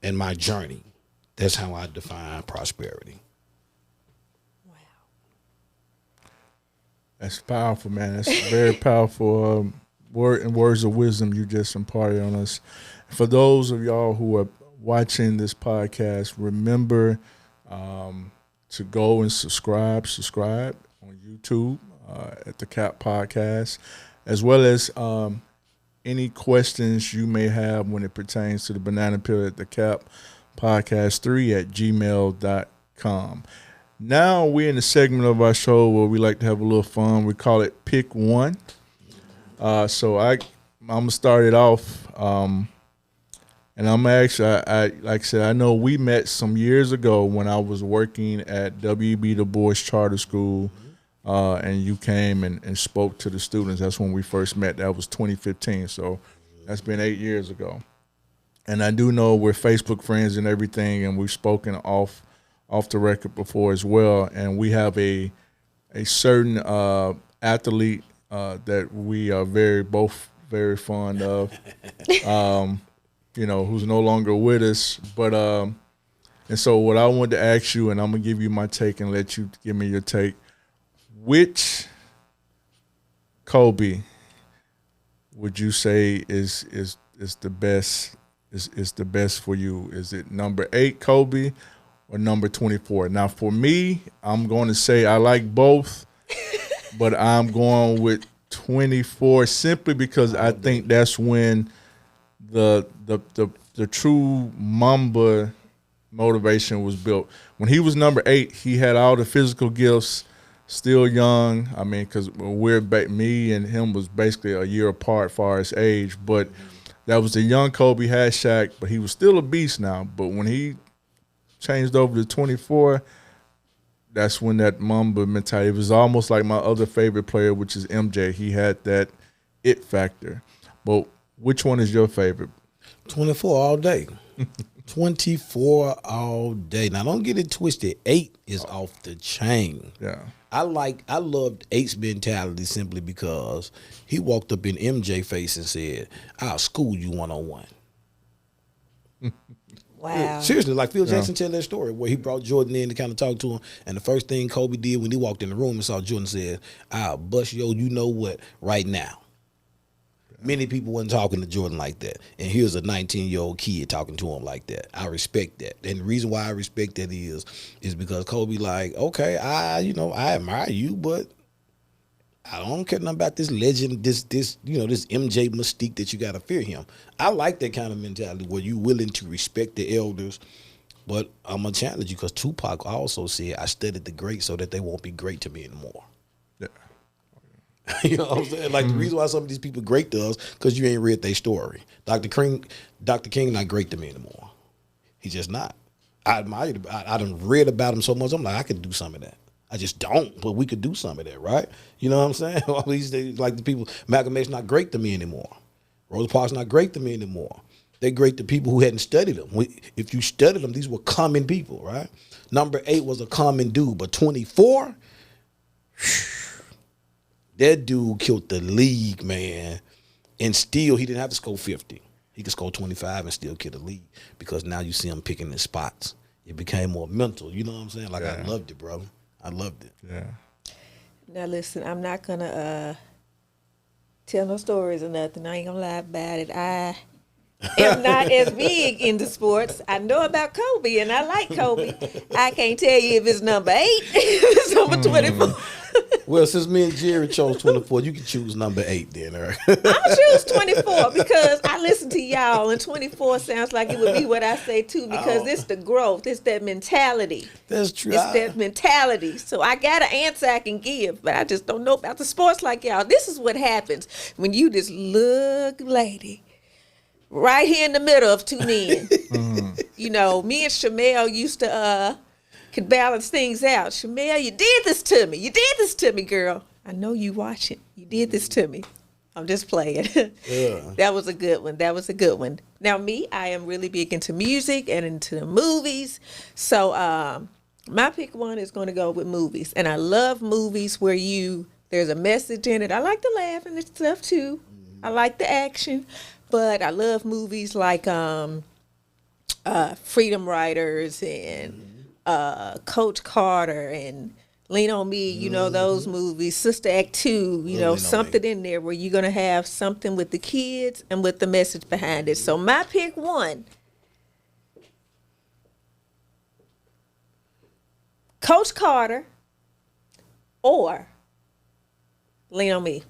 C: and my journey. That's how I define prosperity.
A: That's powerful, man. That's a very powerful words of wisdom you just imparted on us. For those of y'all who are watching this podcast, remember to go and subscribe on YouTube at the C.A.P podcast, as well as any questions you may have when it pertains to the Banana Peel at the C.A.P podcast 3 at gmail.com. Now we're in the segment of our show where we like to have a little fun. We call it Pick One. So I'm gonna start it off, and I'm actually, I like I said, I know we met some years ago when I was working at W.B. Du Bois Charter School, and you came and spoke to the students. That's when we first met. That was 2015. So that's been 8 years ago. And I do know we're Facebook friends and everything, and we've spoken off the record before as well, and we have a certain athlete that we are both very fond of, who's no longer with us. But and so what I wanted to ask you, and I'm gonna give you my take and let you give me your take. Which Kobe would you say is the best? Is the best for you? Is it number 8 Kobe or number 24? Now, for me, I'm going to say I like both, but I'm going with 24 simply because I think that's when the true Mamba motivation was built. When he was number 8, he had all the physical gifts, still young. I mean, because me and him was basically a year apart as far as age, but that was the young Kobe, had Shaq, but he was still a beast now. But when he changed over to 24, that's when that Mamba mentality. It was almost like my other favorite player, which is MJ. He had that it factor. But which one is your favorite?
C: 24 all day. 24 all day. Now, don't get it twisted. 8 is off the chain.
A: Yeah.
C: I loved 8's mentality simply because he walked up in MJ face and said, I'll school you one-on-one.
B: Wow.
C: Yeah, seriously, like Phil Jackson tell that story where he brought Jordan in to kind of talk to him, and the first thing Kobe did when he walked in the room and saw Jordan said, I'll bust you know what right now. Many people wasn't talking to Jordan like that. And here's a 19-year-old kid talking to him like that. I respect that. And the reason why I respect that is because Kobe like, okay, I admire you, but I don't care nothing about this legend, this MJ mystique that you got to fear him. I like that kind of mentality where you willing to respect the elders, but I'm going to challenge you because Tupac also said, I studied the greats so that they won't be great to me anymore.
A: Yeah.
C: You know what I'm saying? Like the reason why some of these people great to us because you ain't read their story. Dr. King not great to me anymore. He's just not. I admired. I done read about him so much. I'm like, I could do some of that. I just don't, but we could do some of that, right? You know what I'm saying? All these days, like the people, Malcolm X not great to me anymore. Rosa Parks not great to me anymore. They great to people who hadn't studied them. If you studied them, these were common people, right? Number 8 was a common dude, but 24. That dude killed the league, man. And still, he didn't have to score 50. He could score 25 and still kill the league because now you see him picking his spots. It became more mental. You know what I'm saying? Like, I loved it, bro. I loved it.
A: Yeah.
B: Now listen, I'm not gonna tell no stories or nothing. I ain't gonna lie about it. I am not as big into sports. I know about Kobe and I like Kobe. I can't tell you if it's number 8, if it's number 24.
C: Well, since me and Jerry chose 24, you can choose number 8 then, Eric.
B: I'll choose 24 because I listen to y'all, and 24 sounds like it would be what I say too, because it's the growth, it's that mentality.
C: That's true.
B: It's that mentality. So I got an answer I can give, but I just don't know about the sports like y'all. This is what happens when you this look lady right here in the middle of 2 men. You know, me and Shamel used to could balance things out. Shamel, you did this to me. You did this to me, girl. I know you watching. You did this to me. I'm just playing.
C: Yeah.
B: That was a good one. That was a good one. Now, me, I am really big into music and into the movies. So my pick one is going to go with movies. And I love movies where there's a message in it. I like the laugh and stuff, too. I like the action. But I love movies like Freedom Riders and Coach Carter and Lean on Me, you know, those movies, Sister Act 2, you know, something in there where you're going to have something with the kids and with the message behind it. So my pick one, Coach Carter or Lean on Me.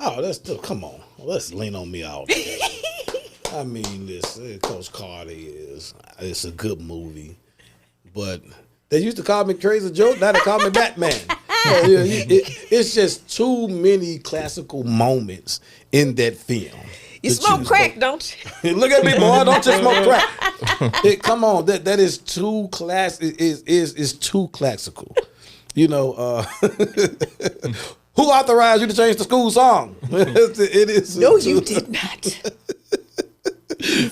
C: Oh, come on. Let's Lean on Me all day. I mean, Coach Carter it's a good movie. But they used to call me Crazy Joe, now they call me Batman. It's just too many classical moments in that film.
B: You smoke crack, don't you?
C: Look at me, boy. Don't just smoke crack. Come on, that is too classic. Is too classical. You know, who authorized you to change the school song? It is.
B: No, you did not.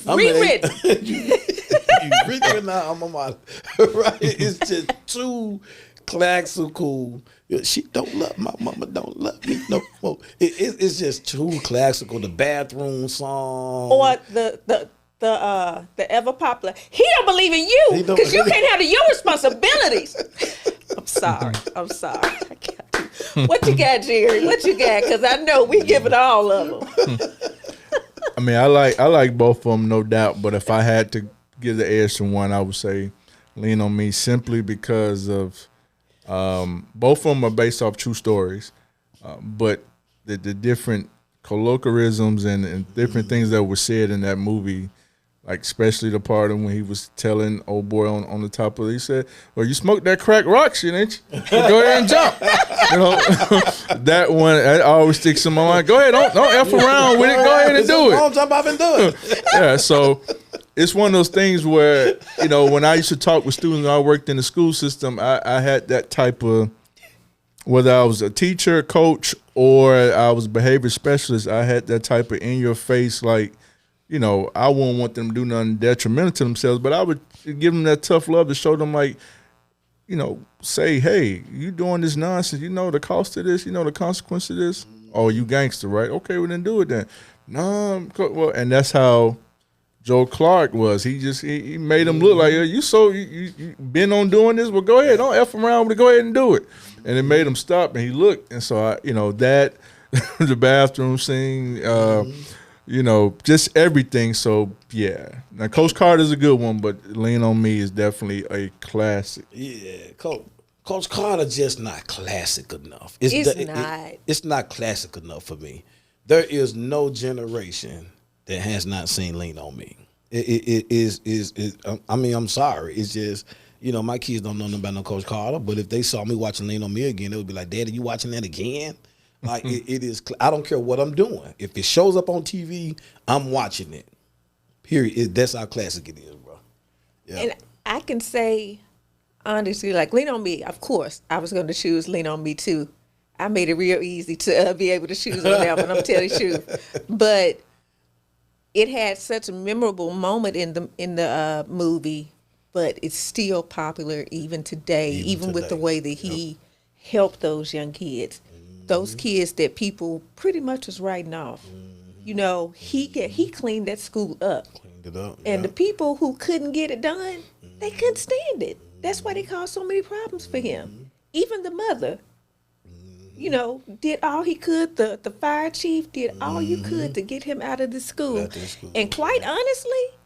B: Rewritten.
C: You rewritten now. I'm right. It's just too classical. She don't love my mama. Don't love me no more. It's just too classical. The bathroom song,
B: or the ever popular. He don't believe in you because you can't handle your responsibilities. I'm sorry. I got you. What you got, Jerry? What you got? Because I know we give it all of them.
A: I mean, I like both of them, no doubt. But if I had to give the edge to one, I would say Lean on Me, simply because of both of them are based off true stories, but the different colloquialisms and different things that were said in that movie, like especially the part of when he was telling old boy on the top of it, he said, "Well, you smoked that crack rock shit, ain't you? Well, go ahead and jump." You know, that one I always sticks in my mind. Go ahead, don't F around with it. Go ahead and do it.
C: Don't jump off and do it.
A: Yeah, so it's one of those things where, you know, when I used to talk with students, I worked in the school system, I had that type of, whether I was a teacher, coach, or I was a behavior specialist, I had that type of in your face, like, you know, I wouldn't want them to do nothing detrimental to themselves, but I would give them that tough love to show them, like, you know, say, hey, you doing this nonsense, you know the cost of this, you know the consequence of this. Oh, you gangster, right? Okay, well then do it then. No, well, and that's how Joe Clark was. He made him look like, you been on doing this? Well, go ahead, don't F around with it, go ahead and do it. And it made him stop, and he looked, and so that the bathroom scene, you know, just everything. So yeah, now Coach Carter's a good one, but Lean on Me is definitely a classic.
C: Yeah, Coach Carter just not classic enough. It's not classic enough for me. There is no generation that has not seen Lean on Me. It is. I mean, I'm sorry. It's just, you know, my kids don't know nothing about no Coach Carter, but if they saw me watching Lean on Me again, they would be like, "Daddy, you watching that again?" Like, it is. I don't care what I'm doing. If it shows up on TV, I'm watching it. Period. That's how classic it is, bro. Yeah.
B: And I can say honestly, like Lean on Me. Of course, I was going to choose Lean on Me too. I made it real easy to be able to choose on that one. I'm telling you the truth, but it had such a memorable moment in the movie, but it's still popular even today, even with the way that he helped those young kids. those kids that people pretty much was writing off. You know, he cleaned that school up.
C: Cleaned it up.
B: And
C: Yeah.
B: the people who couldn't get it done, they couldn't stand it. That's why they caused so many problems for him. Even the mother, you know, did all he could. The fire chief did all you could to get him out of the school.
C: Out of the school.
B: And quite honestly,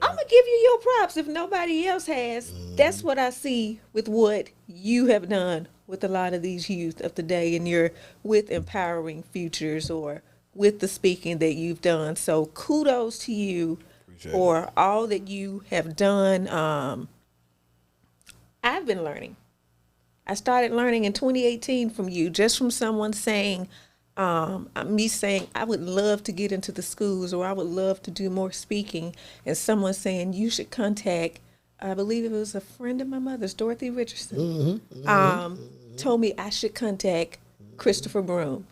B: I'm gonna give you your props if nobody else has. That's what I see with what you have done with a lot of these youth of today, and you're with Empowering Futures or with the speaking that you've done. So kudos to you
C: Appreciate
B: for all that you have done. I've been learning. I started learning in 2018 from you, just from someone saying, me saying, I would love to get into the schools or I would love to do more speaking. And someone saying, you should contact, I believe it was a friend of my mother's, Dorothy Richardson, told me I should contact Christopher Broom.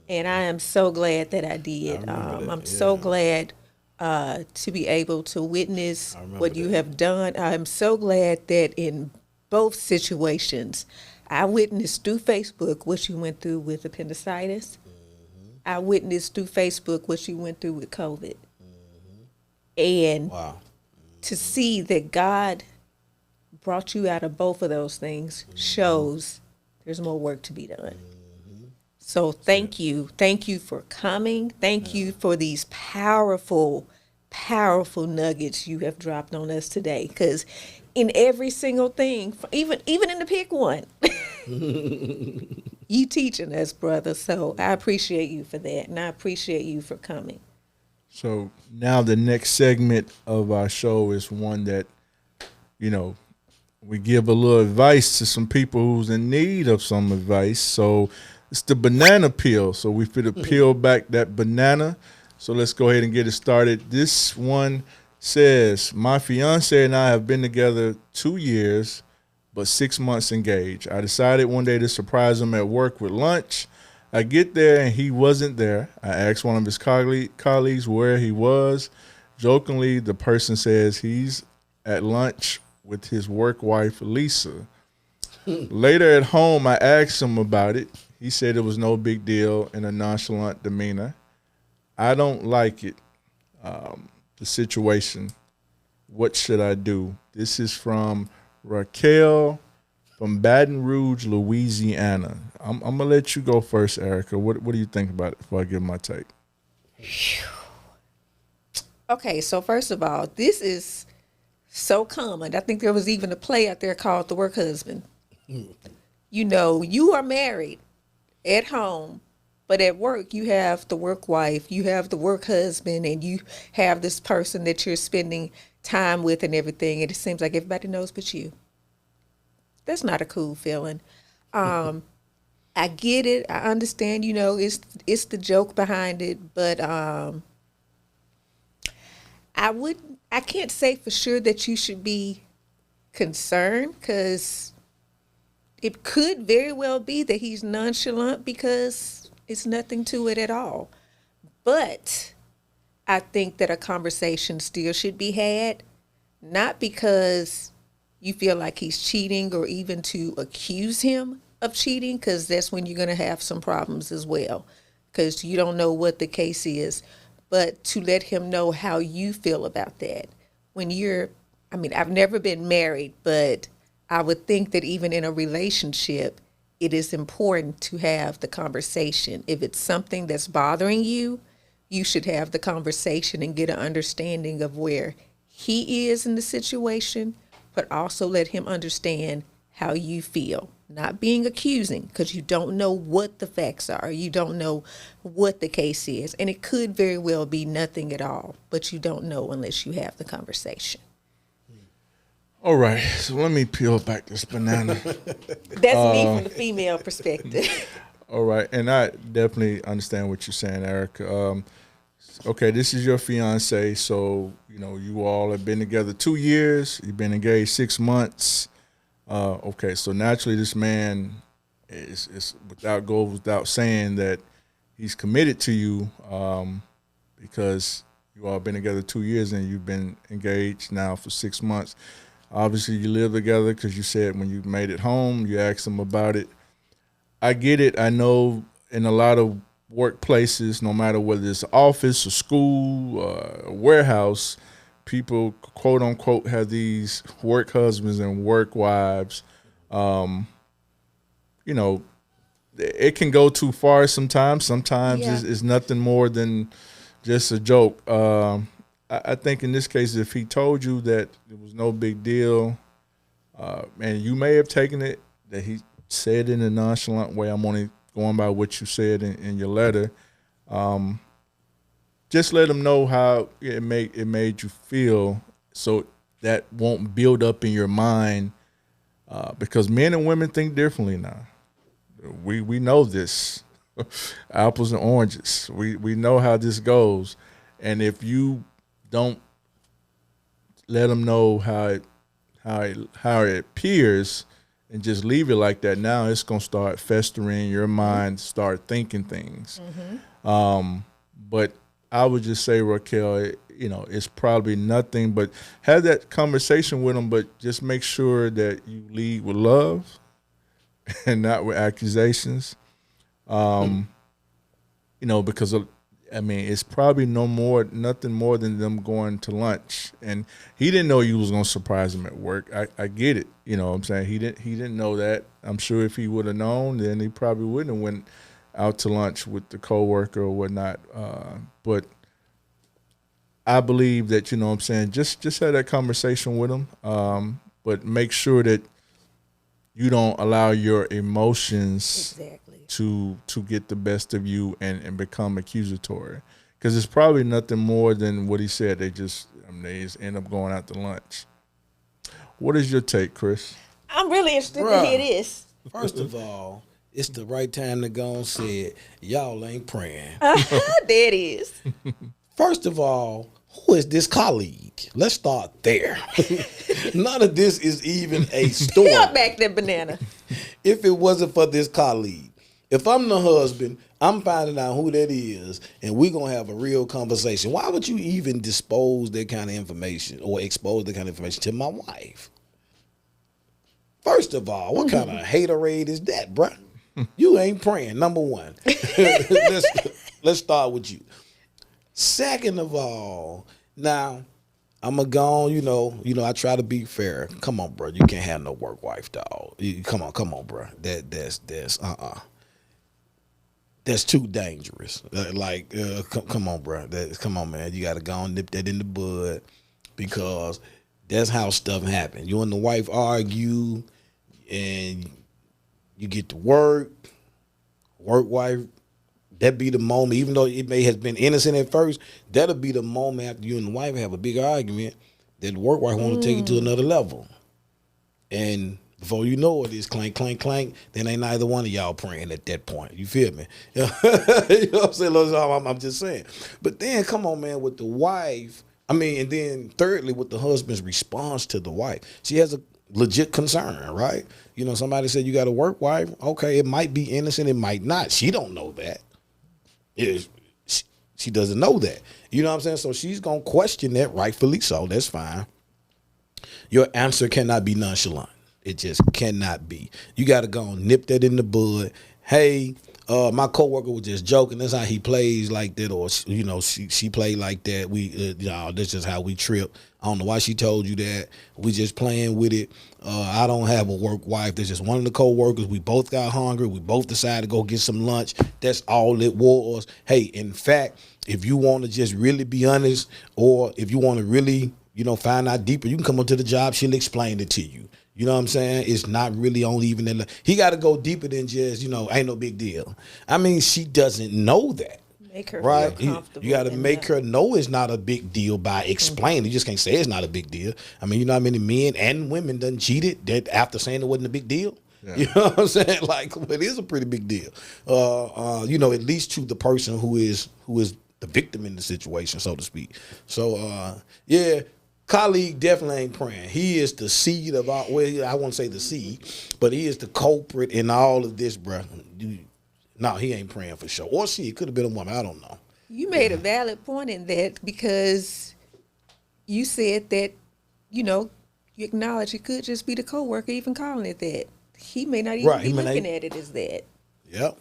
B: And I am so glad that I did. I'm so glad to be able to witness what you have done. I'm so glad that in both situations, I witnessed through Facebook what you went through with appendicitis. I witnessed through Facebook what you went through with COVID. And to see that God brought you out of both of those things shows there's more work to be done. So thank you. Thank you for coming. Thank you for these powerful, powerful nuggets you have dropped on us today. Because in every single thing, even in the pick one, you teaching us, brother. So I appreciate you for that, and I appreciate you for coming.
A: So now the next segment of our show is one that, you know, we give a little advice to some people who's in need of some advice. So it's the banana peel. So we fit to peel back that banana. So let's go ahead and get it started. This one says, my fiance and I have been together 2 years, but 6 months engaged. I decided one day to surprise him at work with lunch. I get there and he wasn't there. I asked one of his colleagues where he was. Jokingly, the person says he's at lunch with his work wife, Lisa. Later at home, I asked him about it. He said it was no big deal in a nonchalant demeanor. I don't like it, the situation. What should I do? This is from Raquel from Baton Rouge, Louisiana. I'm going to let you go first, Erica. What do you think about it before I give my take?
B: Okay, so first of all, this is so common. I think there was even a play out there called The Work Husband. You know, you are married at home, but at work you have the work wife, you have the work husband, and you have this person that you're spending time with and everything, and it seems like everybody knows but you. That's not a cool feeling. I get it. I understand, you know, it's the joke behind it, but I can't say for sure that you should be concerned, because it could very well be that he's nonchalant because it's nothing to it at all. But I think that a conversation still should be had, not because you feel like he's cheating or even to accuse him of cheating, because that's when you're going to have some problems as well, because you don't know what the case is, but to let him know how you feel about that. When I've never been married, but I would think that even in a relationship, it is important to have the conversation. If it's something that's bothering you, you should have the conversation and get an understanding of where he is in the situation, but also let him understand how you feel. Not being accusing, because you don't know what the facts are. You don't know what the case is. And it could very well be nothing at all, but you don't know unless you have the conversation.
A: All right, so let me peel back this banana.
B: That's me from the female perspective.
A: All right, and I definitely understand what you're saying, Erica. Okay, this is your fiance, so you know you all have been together 2 years. You've been engaged 6 months. Okay, so naturally this man is without saying that he's committed to you, because you all been together 2 years and you've been engaged now for 6 months. Obviously, you live together because you said when you made it home, you asked him about it. I get it. I know in a lot of workplaces, no matter whether it's an office, a school, a warehouse, people quote unquote have these work husbands and work wives. Um, you know, it can go too far sometimes. Sometimes
B: Yeah.
A: it's nothing more than just a joke. I think in this case, if he told you that it was no big deal, and you may have taken it that he said in a nonchalant way, I'm only going by what you said in your letter. Just let him know how it made you feel, so that won't build up in your mind. Because men and women think differently now. We know this. Apples and oranges. We know how this goes, and if you don't let them know how it appears, and just leave it like that, now it's gonna start festering in your mind, start thinking things. But I would just say, Raquel, it's probably nothing. But have that conversation with them, but just make sure that you lead with love and not with accusations. Because it's probably nothing more than them going to lunch, and he didn't know you was gonna surprise him at work. I get it. You know what I'm saying? He didn't know that. I'm sure if he would have known, then he probably wouldn't have went out to lunch with the coworker or whatnot. But I believe that, you know what I'm saying, just have that conversation with him. But make sure that you don't allow your emotions
B: Exactly.
A: to get the best of you and become accusatory, because it's probably nothing more than what he said. They just end up going out to lunch. What is your take, Chris?
B: I'm really interested to
C: Bruh.
B: hear this.
C: First of all, it's the right time to go and say it. Y'all ain't praying.
B: There it is.
C: First of all, who is this colleague? Let's start there. None of this is even a story.
B: Peel back that banana.
C: If it wasn't for this colleague. If I'm the husband, I'm finding out who that is, and we're going to have a real conversation. Why would you even expose that kind of information to my wife? First of all, what kind of haterade is that, bruh? You ain't praying, number one. Let's start with you. Second of all, now, I'm going to go on, I try to be fair. Come on, bro. You can't have no work wife, dog. Come on, bro. That's too dangerous. Come on, bro. Come on, man. You got to go and nip that in the bud, because that's how stuff happens. You and the wife argue, and you get to work wife. That be the moment, even though it may have been innocent at first, that'll be the moment after you and the wife have a big argument that the work wife want to take it to another level. And before you know it, it's clank, clank, clank. Then ain't neither one of y'all praying at that point. You feel me? You know what I'm saying? I'm just saying. But then, come on, man, with the wife, and then thirdly, with the husband's response to the wife. She has a legit concern, right? Somebody said you got a work wife. Okay, it might be innocent, it might not. She don't know that. She doesn't know that. You know what I'm saying? So she's going to question that, rightfully so. That's fine. Your answer cannot be nonchalant. It just cannot be. You got to go and nip that in the bud. Hey, my coworker was just joking. That's how he plays like that, or she played like that. That's just how we trip. I don't know why she told you that. We just playing with it. I don't have a work wife. There's just one of the coworkers. We both got hungry. We both decided to go get some lunch. That's all it was. Hey, in fact, if you want to just really be honest, or if you want to really, find out deeper, you can come up to the job. She'll explain it to you. You know what I'm saying? It's not really only even that. He got to go deeper than just, ain't no big deal. She doesn't know that.
B: Make her
C: right?
B: feel comfortable.
C: You got to make her know it's not a big deal by explaining. You just can't say it's not a big deal. You know how many men and women done cheated that after saying it wasn't a big deal? Yeah. You know what I'm saying? It is a pretty big deal. At least to the person who is the victim in the situation, so to speak. So, colleague definitely ain't praying. He is the seed of all, I won't say the seed, but he is the culprit in all of this, bro. No, he ain't praying for sure. Or she, it could have been a woman. I don't know.
B: You made a valid point in that, because you said that, you acknowledge it could just be the coworker even calling it that. He may not even be looking at it as that.
C: Yep.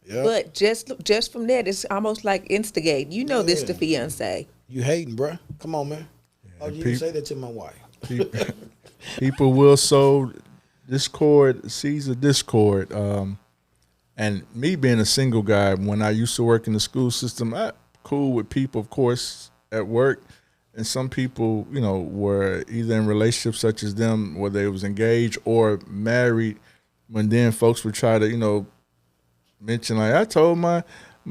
C: Yep.
B: But just from that, it's almost like instigating. You know this the fiance.
C: You hating, bruh. Come on, man. Oh, you didn't
A: peop-
C: say that to my wife.
A: People will sow discord, seeds of discord. And me being a single guy, when I used to work in the school system, I cool with people, of course, at work. And some people, you know, were either in relationships such as them, where they was engaged or married. When then folks would try to, you know, mention, like, I told my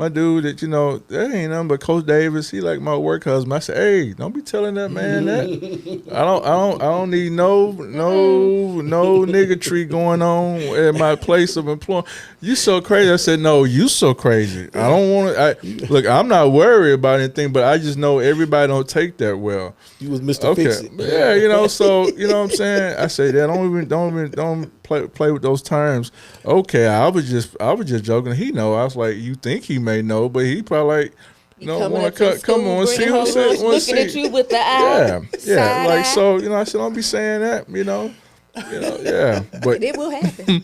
A: dude that, you know, that ain't nothing but Coach Davis. He like my work husband. I said, hey, don't be telling that man that. I don't need no niggatry going on at my place of employment. You so crazy. I said, no, you so crazy. I don't want to. Look, I'm not worried about anything, but I just know everybody don't take that well.
C: You was Mr. Fix It.
A: Yeah, you know, so you know what I'm saying. I say that don't play with those terms. Okay, I was just joking. He know. I was like, you think he may know, but he probably like, you know, want to come on, see what's
B: looking at you with the eye.
A: Yeah, like so. You know, I said, don't be saying that. You know, yeah, but
B: it will happen.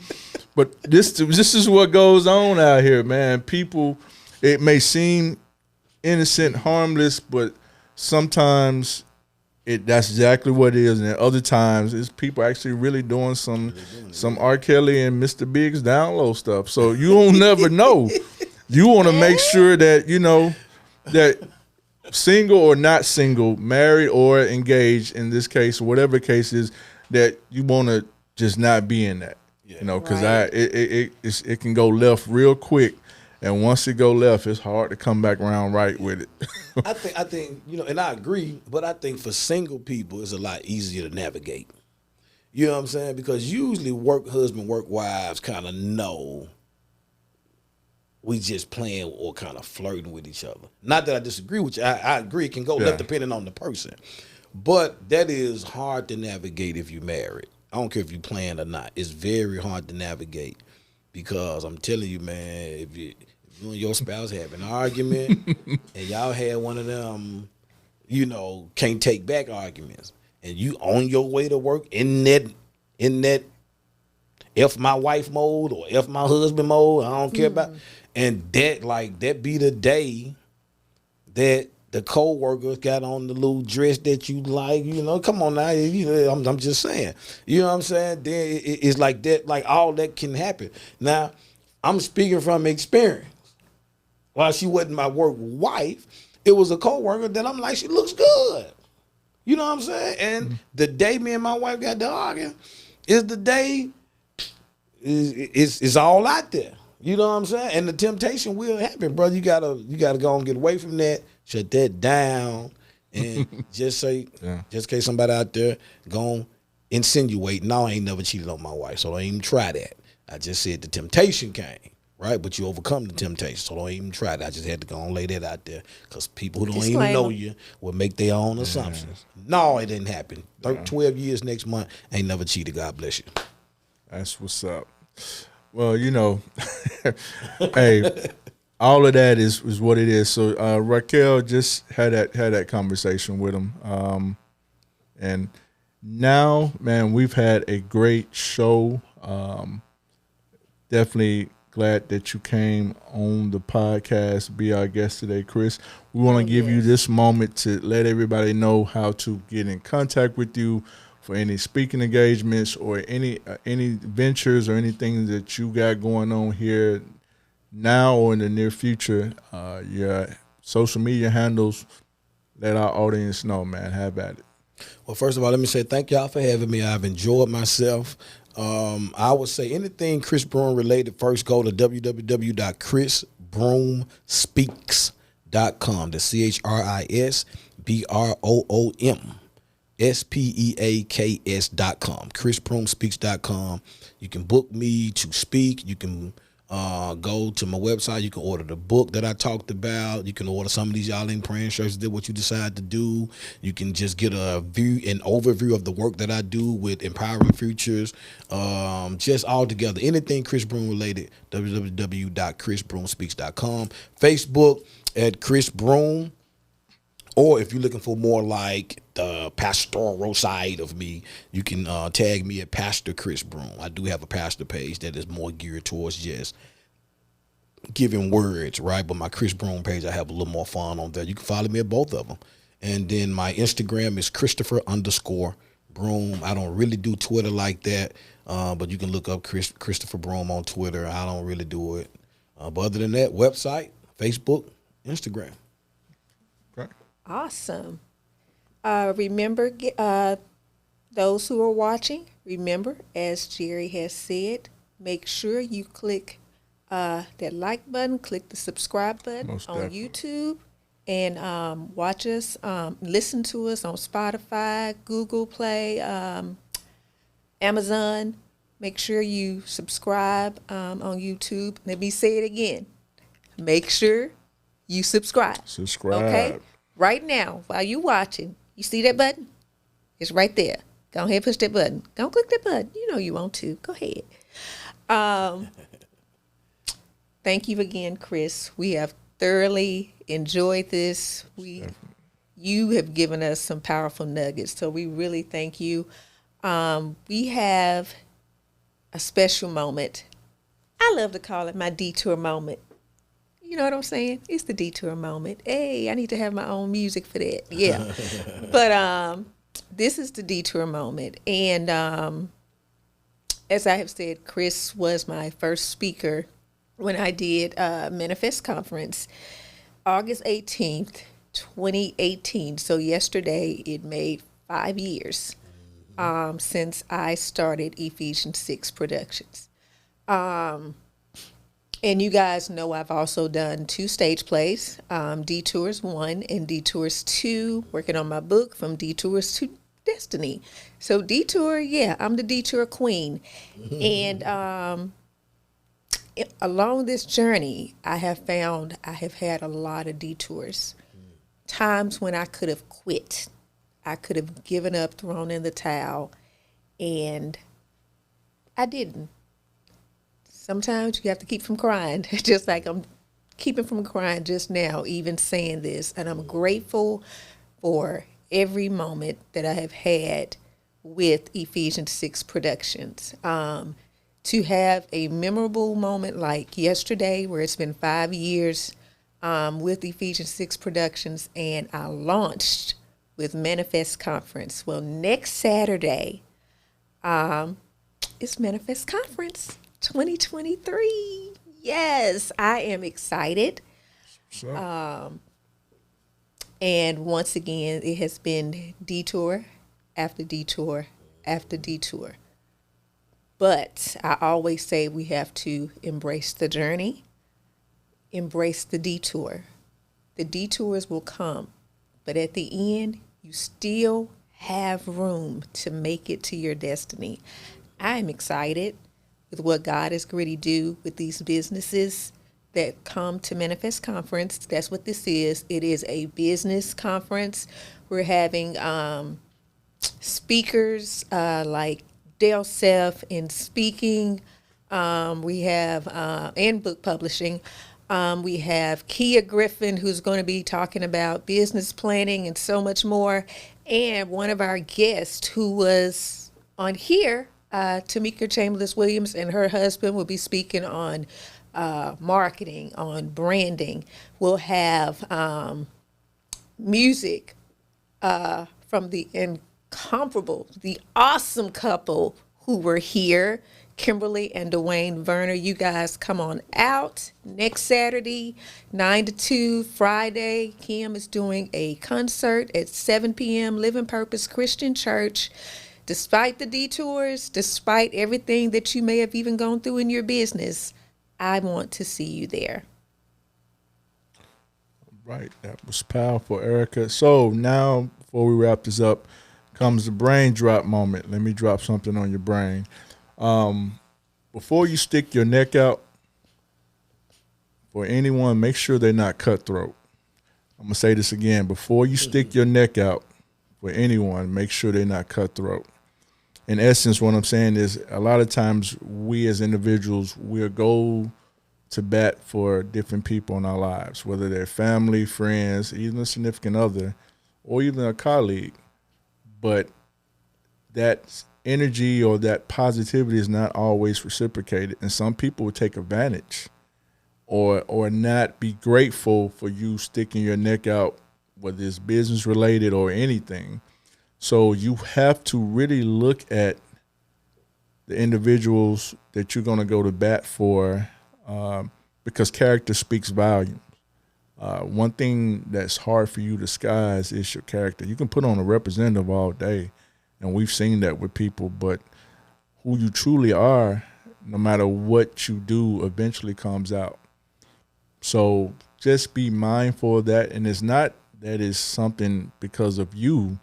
A: But this is what goes on out here, man. People, it may seem innocent, harmless, but sometimes that's exactly what it is, and at other times it's people actually really doing some R. Kelly and Mr. Biggs down low stuff. So you don't never know. You want to make sure that you know that single or not single, married or engaged, in this case, whatever the case is, that you want to just not be in that. You know, because it can go left real quick. And once it go left, it's hard to come back around right with it.
C: I think, you know, and I agree, but I think for single people, it's a lot easier to navigate. You know what I'm saying? Because usually work husband, work wives kind of know we just playing or kind of flirting with each other. Not that I disagree with you. I agree it can go left depending on the person. But that is hard to navigate if you're married. I don't care if you're playing or not. It's very hard to navigate because I'm telling you, man, if you and your spouse have an argument and y'all had one of them, you know, can't take back arguments, and you on your way to work in that F my wife mode or F my husband mode, I don't care about, and that be the day that the co-workers got on the little dress that you like, you know, come on now, you know, I'm just saying, you know what I'm saying? Then it's like that, like all that can happen. Now, I'm speaking from experience. While she wasn't my work wife, it was a co-worker that I'm like, she looks good. You know what I'm saying? And the day me and my wife got to arguing is the day is all out there. You know what I'm saying? And the temptation will happen, brother. You gotta go and get away from that, shut that down, and just say, just in case somebody out there gon' insinuate, no, I ain't never cheated on my wife, so don't even try that. I just said the temptation came. Right, but you overcome the temptation, so don't even try that. I just had to go and lay that out there because people who don't even know you will make their own assumptions. No, it didn't happen. 12 years next month, ain't never cheated. God bless you.
A: That's what's up. Well, you know, hey, all of that is what it is. So Raquel just had that conversation with him, and now, man, we've had a great show. Definitely glad that you came on the podcast, be our guest today, Chris. We want to give you this moment to let everybody know how to get in contact with you for any speaking engagements or any ventures or anything that you got going on here now or in the near future. Your social media handles, let our audience know, man. Have at it.
C: Well, first of all, let me say thank y'all for having me. I've enjoyed myself. I would say anything Chris Broom related, first go to www.chrisbroomspeaks.com. The ChrisBroomSpeaks.com. chrisbroomspeaks.com. You can book me to speak. You can go to my website. You can order the book that I talked about. You can order some of these Y'all Ain't Praying shirts, did what you decide to do. You can just get an overview of the work that I do with Empowering Futures. Just all together. Anything Chris Broom related, www.chrisbroomspeaks.com. Facebook at Chris Broom. Or if you're looking for more like the pastoral side of me, you can tag me at Pastor Chris Broom. I do have a pastor page that is more geared towards just giving words, right? But my Chris Broom page, I have a little more fun on there. You can follow me at both of them. And then my Instagram is Christopher_Broom. I don't really do Twitter like that, but you can look up Christopher Broom on Twitter. I don't really do it. But other than that, website, Facebook, Instagram.
A: Okay.
B: Awesome. Remember, those who are watching, remember, as Jerry has said, make sure you click that like button, click the subscribe button
A: Most
B: on
A: definitely.
B: YouTube, and watch us, listen to us on Spotify, Google Play, Amazon. Make sure you subscribe on YouTube. Let me say it again. Make sure you subscribe.
A: Subscribe.
B: Okay? Right now, while you're watching, you see that button? It's right there. Go ahead and push that button. Don't click that button. You know you want to. Go ahead. Thank you again, Chris. We have thoroughly enjoyed this. You have given us some powerful nuggets, so we really thank you. We have a special moment. I love to call it my detour moment. You know what I'm saying? It's the detour moment. Hey, I need to have my own music for that. Yeah. But this is the detour moment. And as I have said, Chris was my first speaker when I did Manifest Conference, August 18th, 2018. So yesterday it made 5 years since I started Ephesians 6 Productions. And you guys know I've also done 2 stage plays, Detours 1 and Detours 2, working on my book, From Detours to Destiny. So Detour, yeah, I'm the detour queen. And along this journey, I have found I have had a lot of detours. Times when I could have quit. I could have given up, thrown in the towel, and I didn't. Sometimes you have to keep from crying, just like I'm keeping from crying just now, even saying this. And I'm grateful for every moment that I have had with Ephesians 6 Productions. To have a memorable moment like yesterday, where it's been 5 years with Ephesians 6 Productions, and I launched with Manifest Conference. Well, next Saturday, it's Manifest Conference 2023. Yes, I am excited.
A: So,
B: And once again, it has been detour after detour after detour. But I always say we have to embrace the journey, embrace the detour. The detours will come, but at the end, you still have room to make it to your destiny. I'm excited with what God is going to do with these businesses that come to Manifest Conference. That's what this is. It is a business conference. We're having speakers like Dale Self in speaking. We have, and book publishing. We have Kia Griffin, who's going to be talking about business planning and so much more. And one of our guests who was on here, Tamika Chambliss-Williams, and her husband will be speaking on marketing, on branding. We'll have music from the incomparable, the awesome couple who were here, Kimberly and Dwayne Verner. You guys come on out next Saturday, 9 to 2. Friday, Kim is doing a concert at 7 p.m. Living Purpose Christian Church. Despite the detours, despite everything that you may have even gone through in your business, I want to see you there.
A: right, that was powerful, Erica. So now, before we wrap this up, comes the brain drop moment. Let me drop something on your brain. Before you stick your neck out for anyone, make sure they're not cutthroat. I'm going to say this again. Before you stick your neck out for anyone, make sure they're not cutthroat. In essence, what I'm saying is a lot of times we as individuals, we'll go to bat for different people in our lives, whether they're family, friends, even a significant other, or even a colleague. But that energy or that positivity is not always reciprocated. And some people will take advantage or not be grateful for you sticking your neck out, whether it's business related or anything. So you have to really look at the individuals that you're going to go to bat for, because character speaks volumes. One thing that's hard for you to disguise is your character. You can put on a representative all day, and we've seen that with people, but who you truly are, no matter what you do, eventually comes out. So just be mindful of that. And it's not that it's something because of you,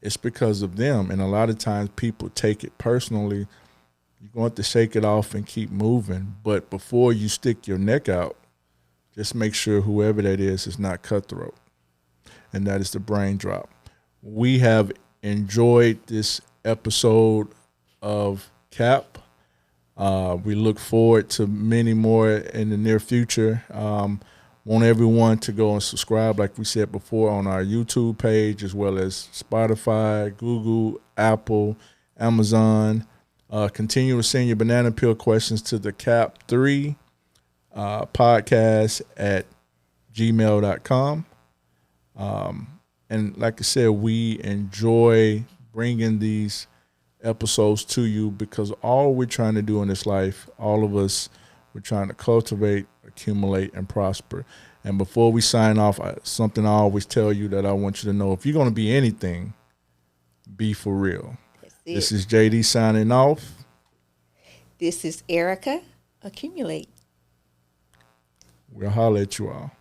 A: it's because of them. And a lot of times people take it personally. You're going to have to shake it off and keep moving. But before you stick your neck out, just make sure whoever that is not cutthroat. And that is the brain drop. We have enjoyed this episode of C.A.P. We look forward to many more in the near future. Want everyone to go and subscribe, like we said before, on our YouTube page, as well as Spotify, Google, Apple, Amazon. Continue to send your banana peel questions to the C.A.P. 3 podcast at gmail.com. And like I said, we enjoy bringing these episodes to you because all we're trying to do in this life, all of us, we're trying to cultivate, accumulate, and prosper. And before we sign off, something I always tell you that I want you to know: if you're going to be anything, be for real. This is J.D. signing off.
B: This is Erica. Accumulate.
A: We'll holler at you all.